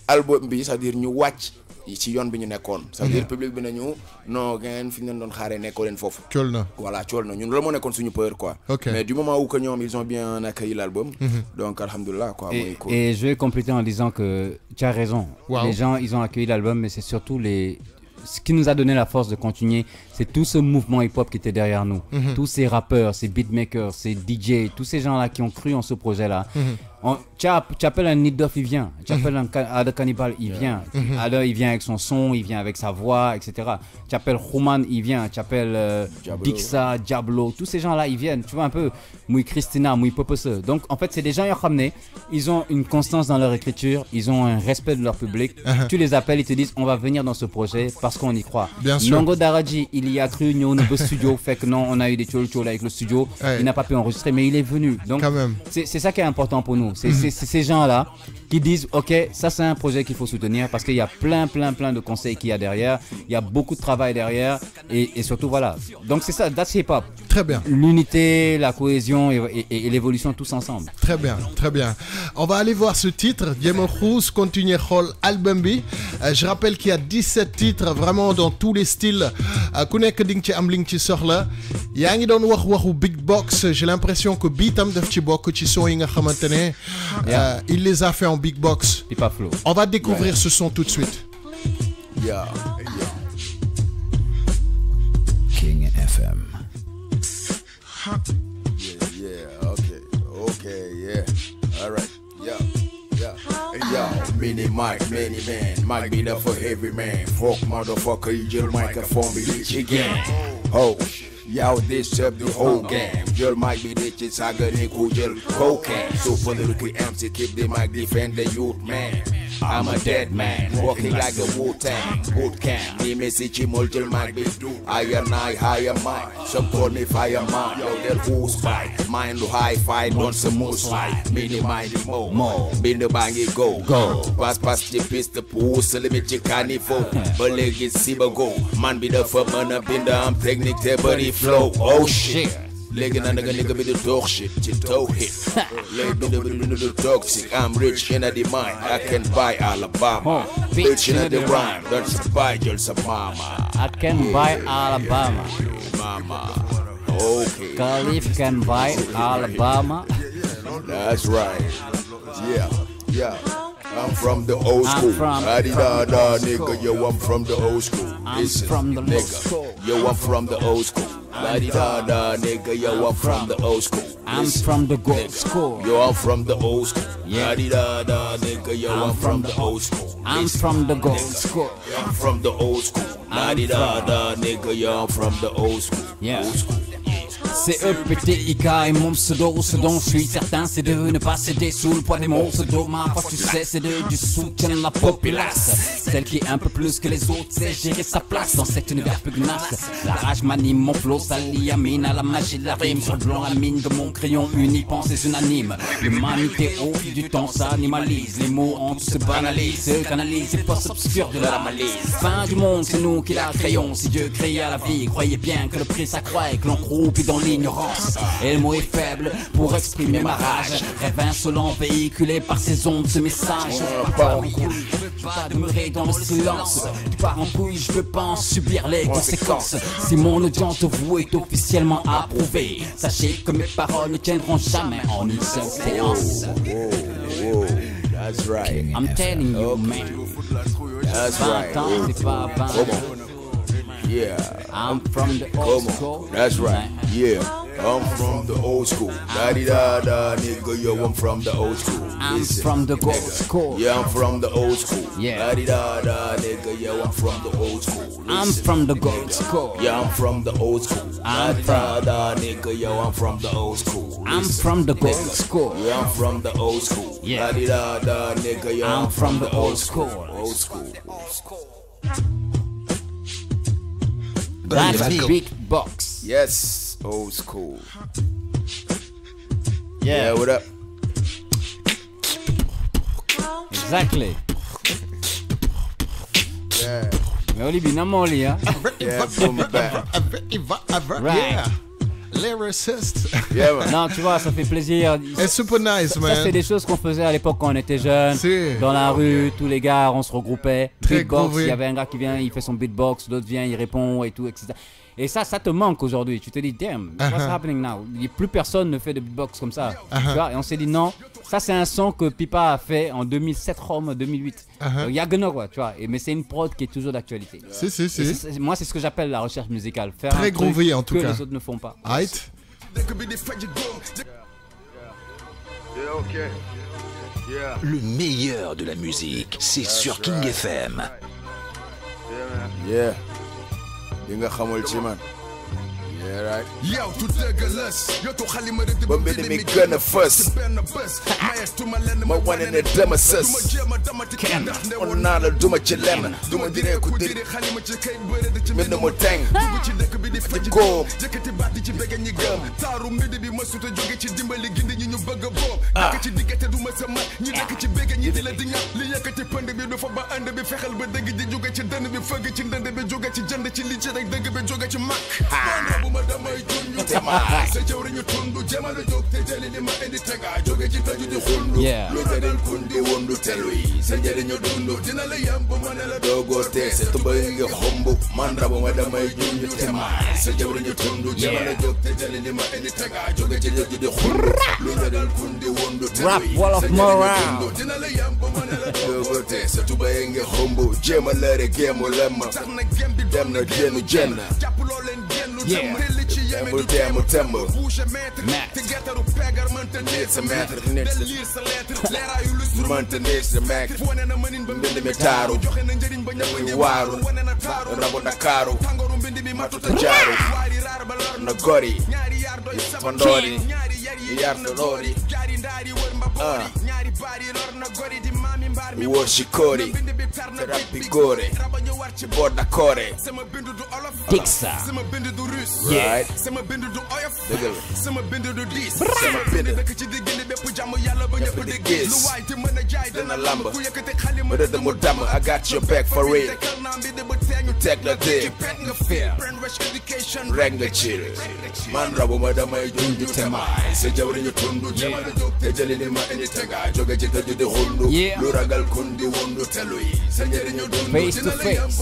album bi c'est-à-dire ñu wàcc ci yoon bi ñu nekkoon. c'est-à-dire public bi nañu non ngeen fi ñu leen doon xaaree nekkoo leen foofu. cool na voilà cool na ñun loolu moo nekkoon suñu peur quoi. Mais du moment où que ñoom ils ont bien accueilli l'album. Donc alhamdulillah quoi. Et je vais compléter en disant que tu as raison. Wow. Les gens ils ont accueilli l'album mais c'est surtout ce qui nous a donné la force de continuer, c'est tout ce mouvement hip-hop qui était derrière nous. Tous ces rappeurs, ces beatmakers, ces DJ, tous ces gens-là qui ont cru en ce projet-là. Tu appelles un Nidoff, il vient. Tu appelles un Ada Cannibal, il vient. Ada, il vient avec son son, il vient avec sa voix, etc. Tu appelles Human, il vient. Tu appelles Dixa, Diablo, tous ces gens-là, ils viennent. Tu vois un peu, Mouy Christina, Mouy Popose. Donc, en fait, c'est des gens qui ont ramené. Ils ont une constance dans leur écriture, ils ont un respect de leur public. Tu les appelles, ils te disent, on va venir dans ce projet parce qu'on y croit. Bien sûr. Nongo Daraji, il y a cru, nous, au studio, fait que non, on a eu des tchol avec le studio. Il n'a pas pu enregistrer, mais il est venu. Donc, c'est ça qui est important pour nous. C'est ces gens-là qui disent ok, ça c'est un projet qu'il faut soutenir parce qu'il y a plein de conseils qu'il y a derrière, il y a beaucoup de travail derrière et surtout voilà. Donc c'est ça, that's hip-hop. Très bien. L'unité, la cohésion et l'évolution tous ensemble. Très bien, très bien. On va aller voir ce titre, Diemo Khous, continuer Khol album bi. Je rappelle qu'il y a 17 titres vraiment dans tous les styles. Ku nek ding ci am ling ci soxla. Yaa ngi doon waxu Big Box, j'ai l'impression que beatam daf ci bokk ci son yi nga xamantene il les a fait en Big Box. Pipa Flow. On va découvrir ce son tout de suite. King FM. Okay, yeah. All right, yeah. Yo, mini mic, many man, mic be there for every man. Fuck motherfucker, you just microphone be rich again. Oh, yo, this up the whole game. Your mic be rich, it's a good equal cocaine. So politically empty, keep the mic, defend the youth man. I'm a dead man, walking like the Wu-Tang, boot camp. Me message multi mic be I and I higher mind. Some call me fireman, yo, that who's fight. Mind to high fight, don't some more slide. Mini mind more. Been the bang it go. Pass the pistol, puss, limit your carnival. But leg is Siba go. Man be the fuck, man up in the impregnate body flow. Oh shit. Legging a nigga be the dog shit, toe hit. Leg be the toxic. I'm rich in the mind. I can buy Alabama. Bitch in the rhyme. That's buy just a mama. I can buy Alabama. Mama. Okay. Khalif can buy Alabama. That's right. Yeah. I'm from the old school. Adidada, nigga, yo, I'm from the old school. Listen, from the nigga, yo, I'm from the old school. Adidada, nigga, yo, I'm from the old school. I'm from the gold school. Yo, I'm from the old school. Adidada, nigga, yo, I'm from the old school. I'm from the gold school. I'm from the old school. Adidada, nigga, yo, I'm from the old school. Yeah. Old school. C'est EPTIK et mon pseudo, ce dont je suis certain, c'est de ne pas céder sous le poids des mots. Ce dont ma force, tu sais, c'est du soutien de la populace. Celle qui est un peu plus que les autres, c'est gérer sa place dans cet univers pugnace. La rage m'anime, mon flow s'allie amine à la magie de la rime. Sur le blanc, la mine de mon crayon uni, pensée unanime. L'humanité au fil du temps s'animalise. Les mots en tout se banalisent, se canalisent, les postes obscurs de la malaise. Fin du monde, c'est nous qui la créons. Si Dieu créa la vie, croyez bien que le prix s'accroît et que l'on croupit dans l'île. l'ignorance. Et le mot est faible pour exprimer ma rage. Rêve insolent véhiculé par ces ondes, ce message. Je pars en couille, je veux pas demeurer dans le silence. Je pars en couille, je veux pas en subir les conséquences. Si mon audience de vous est officiellement approuvée, sachez que mes paroles ne tiendront jamais en une seule séance. That's right. I'm telling you, man. That's 20 right. ans, c'est pas 20 ans. Yeah. I'm from the old Come school. on. That's right. Yeah. I'm from the old school. Da di da da, nigga, yo, I'm from the old school. I'm Listen, from the gold nigga. school. Yeah, I'm from the old school. Yeah. Da di da da, nigga, yo, I'm from the old school. I'm Listen, from the nigga. gold school. Yeah, I'm from the old school. Da di da da, nigga, yo, I'm from the old school. I'm Listen, from the gold nigga. school. Yeah, I'm from the old school. Yeah. Da di da da, nigga, yo, I'm from the old school. Old school. That's a big box. Yes, old school. Yeah. Yeah, what up? Exactly. Yeah. Mais Olivier, non, mon lit, hein? Yeah, boom back. Right. Yeah. Lyricist. Yeah, man. Non, tu vois, ça fait plaisir. It's super nice, Ça, man. c'est des choses qu'on faisait à l'époque quand on était jeunes. Si. Dans la rue, tous les gars, on se regroupait. Très Beatbox, groovy. il y avait un gars qui vient, il fait son beatbox, l'autre vient, il répond et tout, etc. Et ça te manque aujourd'hui. Tu te dis, damn, what's happening now? Plus personne ne fait de beatbox comme ça. Tu vois? Et on s'est dit, non, ça c'est un son que Pipa a fait en 2007, Rome, 2008. Il y a Gunner, quoi, tu vois. Mais c'est une prod qui est toujours d'actualité. Si. Et moi, c'est ce que j'appelle la recherche musicale. Faire Très un truc groovy, en tout que cas. les autres ne font pas. Right? Le meilleur de la musique, c'est sur King FM. Yeah. Li nga xamul ci man. Yeah, right. yow tu dëggalas yow tu xalima de Ba mbir mi gën a fës. benn bés mayetuma lenn Ma wane ne dama sës. kenn On naa la duma ci lenn. Duma diree ku diri. xalima ci kayit bëre di ci Mbind mu teng. dugg ci dëkk bi di faj góom. jëkkati baat di ci bëgg ñi gëm taaru mbedd bi mësuta jóge ci dimbali gindi ñi ñu bëgg a boom nekk ci diggante du ma sa mat ñi nekk ci bëgg ñi di la di ñat li yëkkati pënd bi du fa ba ànd bi fexel ba dëgg ji jóge ci dënn bi fëgg ci ndënd bi jóge ci jënd ci li ci rek dëgg bi jóge ci mag bu ma damay junju sa jëwriñu tundu jëmale jóg te jëli li ma indi tega jóge ci tëju di xundu Yeah. lu tëddal kundi wundu telu yi sa njëriñu dundu dina la yem bu ma ne la doogoo tee sa tubay ngi xumbu man rabu ma damay junju te maay sa jëwriñu tundu jëmale jóg te jëli li ma indi tega jóge ci tëju di xundu lu tëddal kundi wundu telu Rap yi Wall of sa njëriñu Morale. dundu dina la yem bu ma ne la Doogoo tee sa tubay ngi xumbu. Jéem a lëre géemu lem. tax na gem bi Dem na génnu jenn. jàppuloo leen génnu Yeah. dem li ci yeme Temb du teemu temb. bouge maître te gertaru pegar mënta nit sa maître nit del sa- lire sa lettre leeraayu lu Mënta neex sa meek. wane na mënin ba Mbind mi taaru. joxe na njëriñ ba ñëpp ngi waaru. wane na taaru Rabu Ndakaaru. tàngooru mbind bi matuta jaaru. waari raar ba lor Na gori. ñaari yaar doy saba Fandoori. ñaari yar yi Yar na loori. jaari ndaari wër mba boori ñaari baari lor na gori di maami mbaar mi Wóor ci kóori. mbind bi tar na Rab bit bi góore. raba ñu war ci Boot na koore. sama bindu du olof Dixa. sama bindu du russe Right. sama bindu du oyof Dëgg la. sama bindu du diis Sama bind. dëkk ci diggante bépp jàmm yàlla ba ñëpp di gis lu waay di mën a jaay dana lamb ku yëkkati xalima Rëdd mu damm. I got your back for real. tekkal naa mbi de ba teeñu Teg la dee. pet nga fair brainwash education Rek nga chill. Man rabu ma damay junju te maay. Sa jawriñu tundu. Jëmale jóg te jëli li ma indi tega. Jóge ci tëju di xundu. Yeah. Lu ragal kundi wundu telu yi. Sa njëriñu dundu. Face to face.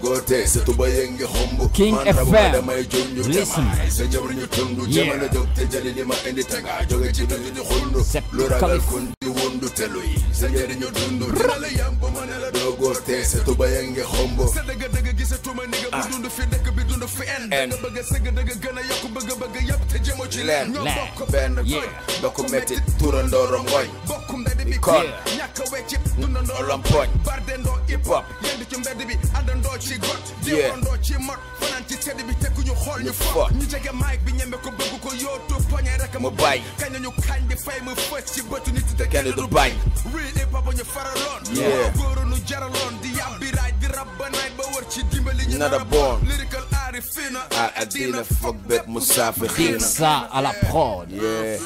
Goote sa tuba yëngi xumbu. King Man rabu ma FM. damay junju te Listen. maay. Sa jawriñu tundu. Yeah. Jëmale jóg te jëli li ma indi tega. Jóge ci tëju di xundu. Septic Lu ragal Calif. kundi wundu telu yi. Sa njëriñu dundu. Dina la yam ba ma ne la doo goote sa tuba yëngi xumbu. sa dëgg dëgg gisatuma ni nga bu dund fi dëkk bi dund fi en En. nga bëgg a sëgg dëgg gën a yokk bëgg yëpp te jëmoo ci Leen. ñoo Leen. bokk Benn Yeah. bokk metti turandoo rongoñ. bokk mbedd bi Kon. ñàkk a weccit dundandoo Olompoñ. bardendoo hip Hop. yend ci mbedd bi àndandoo ci got Yeah. diwandoo ci mot fanaan ci sedd bi tekku ñu xool ñu fo fo. ñu jege mic bi ñeme ko bëgg ko yootu poñe rek Mu bàyyi. kañ nañu kañ di fay mu fës ci bëtu nit te Kenn du bañ. real hip hop ñu faraloon Yeah. góoru nu jaraloon di yàbbi raaj di rab ba naaj ba wër ci dimbali ñu Nada bon. lyrical arifina Adina fuck bet Musafi Khina. Dixa à la prod. Yeah.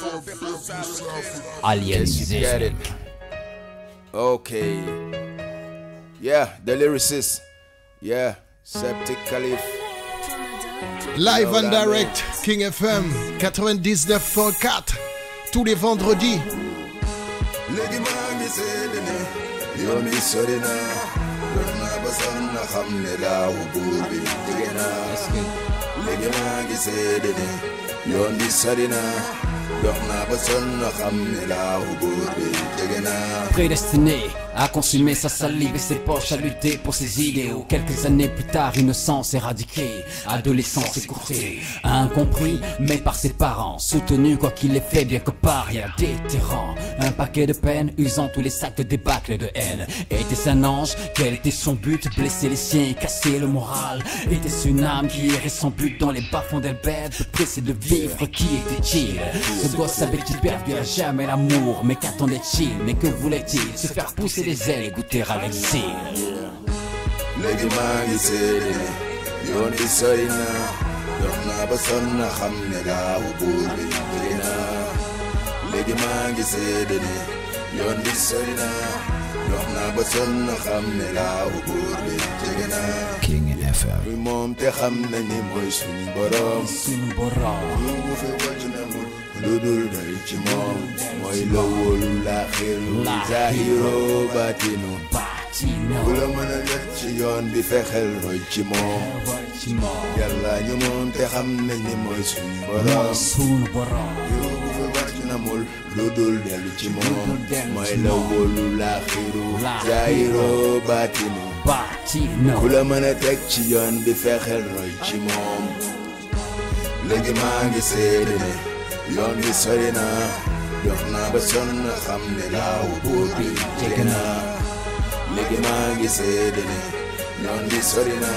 Alien Yes, you get it. Okay. Yeah, the lyricist. Yeah, Septic Caliph. Live and direct, King FM 99.4, tous les vendredis. Prédestiné à consumer sa salive et ses poches, à lutter pour ses idéaux. Quelques années plus tard, innocence éradiquée, adolescence écourtée, incompris mais par ses parents, soutenu quoi qu'il ait fait, bien que paria, déterrant. Un paquet de peine, usant tous les sacs de débâcle et de haine. Était-ce un ange? Quel était son but? Blesser les siens et casser le moral. Était-ce une âme qui irait sans but dans les bas-fonds d'Elbert, pressé de vivre? Qui était-il? Ce gosse savait-il perdre à jamais l'amour? Mais qu'attendait-il? Mais que voulait-il? Se faire pousser les ailes et goûter à l'exil. Léegi maa ngi seede ne yoon bi sori na dox naa ba sonn na xam ne laawu buur bi jege naa. Léegi maa ngi seede ne yoon bi sori na dox naa ba sonn na xam ne laawu buur bi jege naa. King FM. Muy moom te xam na ni mooy suñu borom. Suñu borom. Lu fi wàcc na mu lu dul doy ci moom mooy lawolu laaxiru zahiro batinu. Ku la mën a def ci yoon bi fexeel roy ci moom. Yàlla ñu moom te xam nañ ni mooy suñu borom. Yow bu fi wàcc na mul lu dul dellu ci moom mooy lawolu laaxiru zahiro batinu. Ku la mën a teg ci yoon bi fexeel roy ci moom. Léegi maa ngi seede ne yoon bi sori na dox naa ba sonn xam ne laaw buur bi jege naa. Léegi maa ngi seede ne yoon bi sori na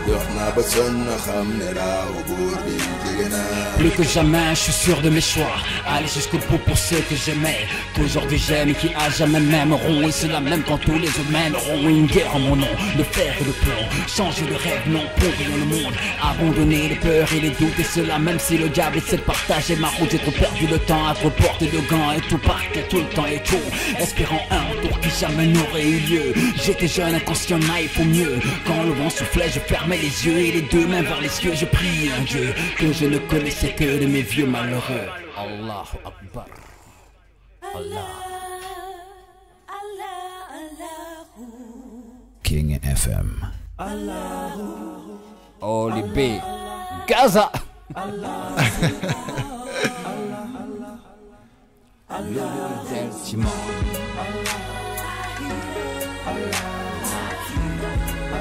dox naa ba sonn xam ne laaw buur bi jege naa. Plus que jamais, je suis sûr de mes choix. Aller jusqu'au bout pour ceux que j'aimais. Qu'aujourd'hui j'aime et qui à jamais m'aimeront. Et cela même quand tous les humains auront une guerre en mon nom. De fer et de plomb, changer de rêve, non pour rien le monde. Abandonner les peurs et les doutes. Et cela même si le diable essaie de partager ma route. J'ai trop perdu le temps à trop porter de gants. Et tout partait tout le temps et tout. Espérant un retour qui jamais n'aurait eu lieu. J'étais jeune, inconscient, naïf au mieux. Quand le vent soufflait, je fermais les yeux. Et les deux mains vers les cieux, je priais un Dieu que je ne connaissais que de mes vieux malheureux. Allahu Akbar. Allah. King FM. Holy B. Gaza.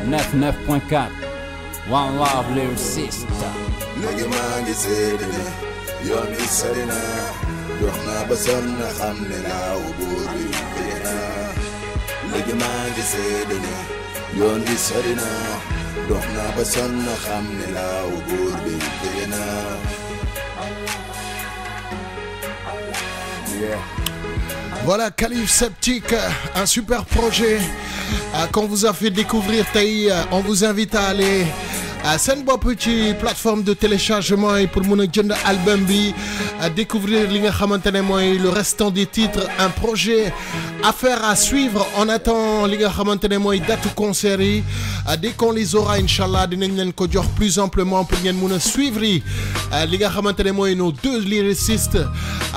Le 99.4 One Love Little Sister. Léegi maa ngi seede ne yoon bi sori na dox naa ba sonn xam ne laaw buur bi jege naa. Léegi maa ngi seede ne yoon bi sori na dox naa ba sonn xam ne laaw buur bi jege naa. Voilà, Khalif Sceptique, un super projet qu'on vous a fait découvrir. On vous invite à aller à seen bopp ci plateforme de téléchargement et pour mën a jënd album bi à découvrir li nga xamante ne mooy le restant des titres. Un projet à faire, à suivre. On attend li nga xamante ne mooy date concert yi dès qu'on les aura inchallah dinañ leen ko jox plus amplement pour ngeen mën a suivre yi li nga xamante ne mooy nos deux lyricistes,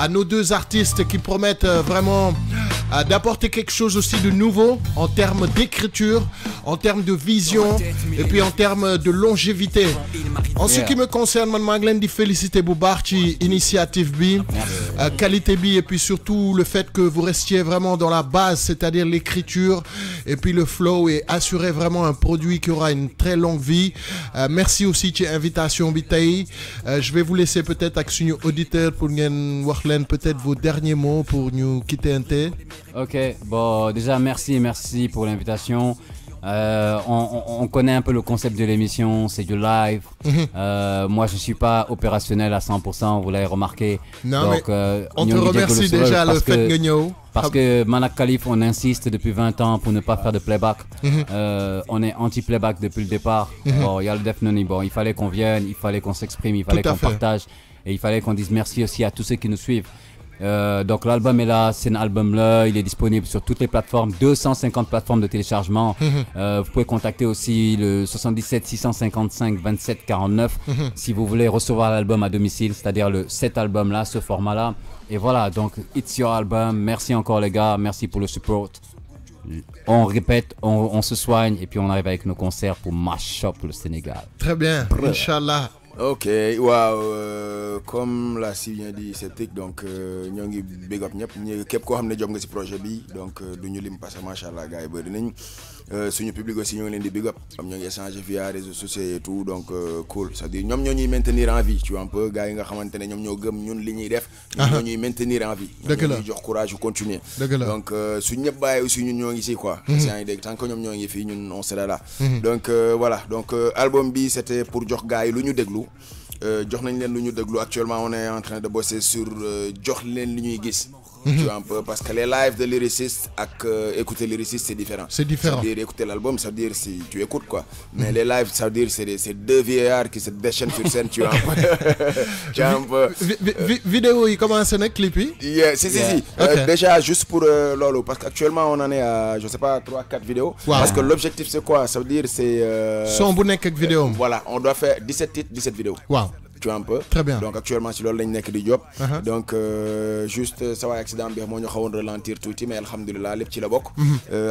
nos deux artistes qui promettent vraiment d'apporter quelque chose aussi de nouveau en termes d'écriture, en termes de vision et puis en termes de longévité. En ce qui me concerne, man maa ngi leen di féliciter bu baax ci initiative bi, qualité bi et puis surtout le fait que vous restiez vraiment dans la base, c'est-à-dire l'écriture et puis le flow, et assurer vraiment un produit qui aura une très longue vie. Merci aussi ci invitation bi tey. Je vais vous laisser peut-être ak suñu auditeur pour ngeen wax leen peut-être vos derniers mots pour ñu quitter un thé. Ok, bon, déjà merci pour l'invitation. On connaît un peu le concept de l'émission, c'est du live. Moi, je suis pas opérationnel à 100%, vous l'avez remarqué. Non, donc, mais on te remercie déjà le fait que ñëw. Parce que Manak Khalif, on insiste depuis 20 ans pour ne pas faire de playback. On est anti-playback depuis le départ. Bon, il y a le Def Noni, bon, il fallait qu'on vienne, il fallait qu'on s'exprime, il fallait qu'on partage. Et il fallait qu'on dise merci aussi à tous ceux qui nous suivent. Donc l'album est là, c'est un album là, il est disponible sur toutes les plateformes, 250 plateformes de téléchargement. Vous pouvez contacter aussi le 77 655 27 49 si vous voulez recevoir l'album à domicile, c'est-à-dire cet album là, ce format là. Et voilà, donc it's your album. Merci encore les gars, merci pour le support. On répète, on se soigne et puis on arrive avec nos concerts pour mash up le Sénégal. Très bien, Inch'Allah. Ok, waaw comme l'a si bien dit Sceptique, donc ñoo ngi big up ñëpp képp koo xam ne job nga si projet bi, donc du ñu lim parce que macha allah gars yi bëri nañ suñu public aussi ñoo ngi leen di big up am ñoo ngi échanger via réseaux sociaux et tout, donc cool, c'est-à-dire ñoom ñoo ñuy maintenir en vie, tu vois un peu gars yi nga xamante ne ñoom ñoo gëm ñun li ñuy def, ñoo ñuy maintenir en vie, ñoo ñuy jox courage yu continuer, donc su ñëpp bàyyi aussi ñun ñoo ngi si quoi, yaa ngi dégg tant que ñoom ñoo ngi fii ñun on sera là, donc voilà, donc album bi c'était pour jox gars yi lu ñu déglu. Jox nañ leen lu ñu déglu, actuellement on est en train de bosser sur jox leen li ñuy gis, tu vois un peu, parce que les lives de lyriciste ak écouter lyriciste c'est différent. C'est-à-dire écouter l'album, ça veut dire si tu écoutes quoi, mais les lives ça veut dire c'est deux vieillards qui se déchaînent sur scène, tu vois un peu. Vidéo yi commencé na clip yi. Si. Déjà juste pour lolo, parce qu'actuellement on en est à je sais pas 3-4 vidéos. Parce que l'objectif c'est quoi, ça veut dire c'est son bu nekk ak vidéo. Voilà, on doit faire 17 titres, 17 vidéos. Tu vois un peu. Très bien. Donc actuellement si loolu lañ nekk di job. Donc juste ça va accident bi moo ñu xawoon ralentir tuuti, mais alhamdoulillah lépp ci la bokk.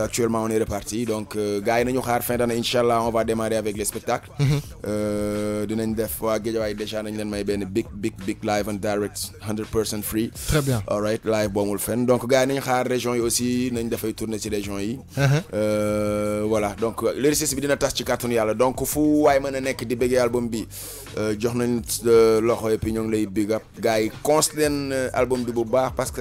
Actuellement on est reparti, donc gars yi nañu xaar fin d'année inchallah on va démarrer avec les spectacles. Dinañ def waa Guédiawaye déjà nañ leen may benn big live and direct 100% free. Très bien. All right, live boomul fenn, donc gars yi nañu xaar région yi aussi nañ dafay tourner ci région yi. Voilà, donc lyriciste bi dina tas ci kàttanu yàlla, donc fu waay mën a nekk di bëggee album bi jox nañ loxo et puis ñoo ngi lay big up gars yi cons leen album bi bu baax parce que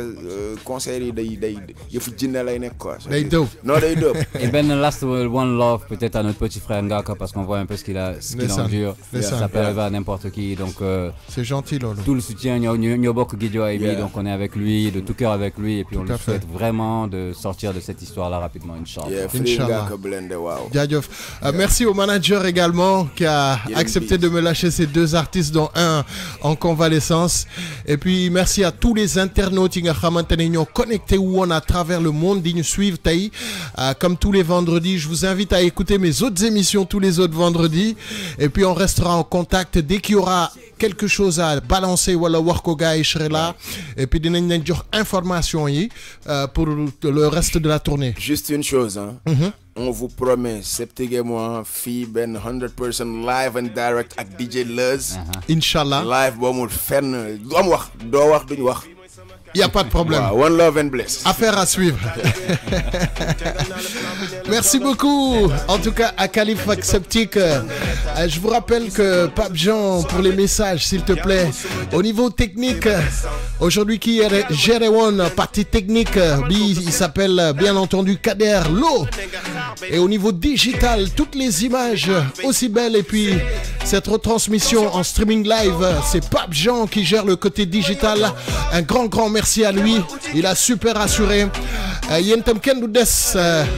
concert yi day yëfu jinne lay nekk quoi. Day dope. Non day dope. Et ben last one love peut-être à notre petit frère Ngaka, parce qu'on voit un peu ce qu'il endure. Ça peut arriver à n'importe qui, donc c'est gentil Lolo. Tout le soutien ñoo bokk Guédiawaye bi, donc on est avec lui de tout cœur avec lui, et puis on lui souhaite vraiment de sortir de cette histoire là rapidement, Inch'Allah. Jaajëf. Merci au manager également qui a accepté de me lâcher ces deux artistes, dont un en convalescence. Et puis merci à tous les internautes qui sont connectés à travers le monde, qui nous suivent. Comme tous les vendredis, je vous invite à écouter mes autres émissions tous les autres vendredis. Et puis on restera en contact dès qu'il y aura quelque chose à balancer wala wax ko gars yi serai là, et puis dinañ leen jox information yi pour le reste de la tournée. Juste une chose on vous promet, Sceptique et moi, fii benn 100% live and direct ak DJ Luz. Inch'Allah. Live boomul fenn du am wax doo wax duñu wax. Il n'y a pas de problème. Wow, one love and bless. Affaire à suivre. Merci beaucoup. En tout cas, à Khalif Sceptique. Je vous rappelle que Pape Jean, pour les messages, s'il te plaît. Au niveau technique, aujourd'hui, qui gère une partie technique, il s'appelle bien entendu Kader Lo. Et au niveau digital, toutes les images aussi belles. Et puis, cette retransmission en streaming live, c'est Pape Jean qui gère le côté digital. Un grand merci à lui, il a super assuré. Yentam Kendoudes,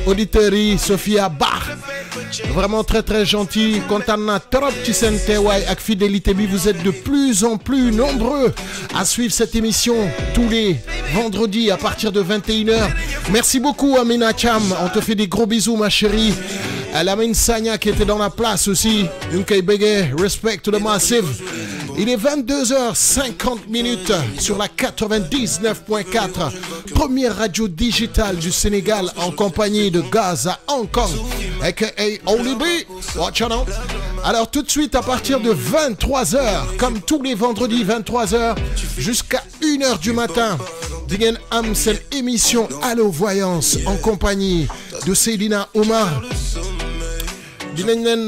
auditeurs, Sophia Bach, vraiment très gentil. Contana trop Tisentewai avec fidélité. Vous êtes de plus en plus nombreux à suivre cette émission tous les vendredis à partir de 21h. Merci beaucoup Amina Cham, on te fait des gros bisous ma chérie. Lamine Sagna qui était dans la place aussi. Respect to the massive. Il est 22h50 sur la 99.4, première radio digitale du Sénégal en compagnie de Gaz à Hong Kong, aka Olibi. Watch out. Alors tout de suite à partir de 23h, comme tous les vendredis 23h jusqu'à 1h du matin, Dingen Amsel émission Allo Voyance en compagnie de Seydina Omar. Dinañ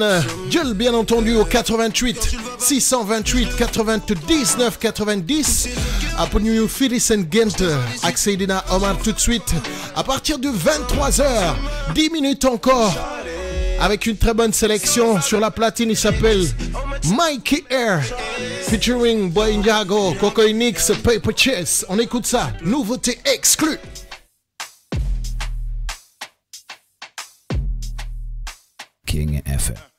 bien entendu au 88 628 99 90 après ñu Phyllis Gent ak Seydina Omar tout de suite à partir de 23h, 10 minutes encore avec une très bonne sélection sur la platine. Il s'appelle Mikey Air featuring Boy Ndiago, Coco Nix, Paper Chase. On écoute ça, nouveauté exclue. King FM.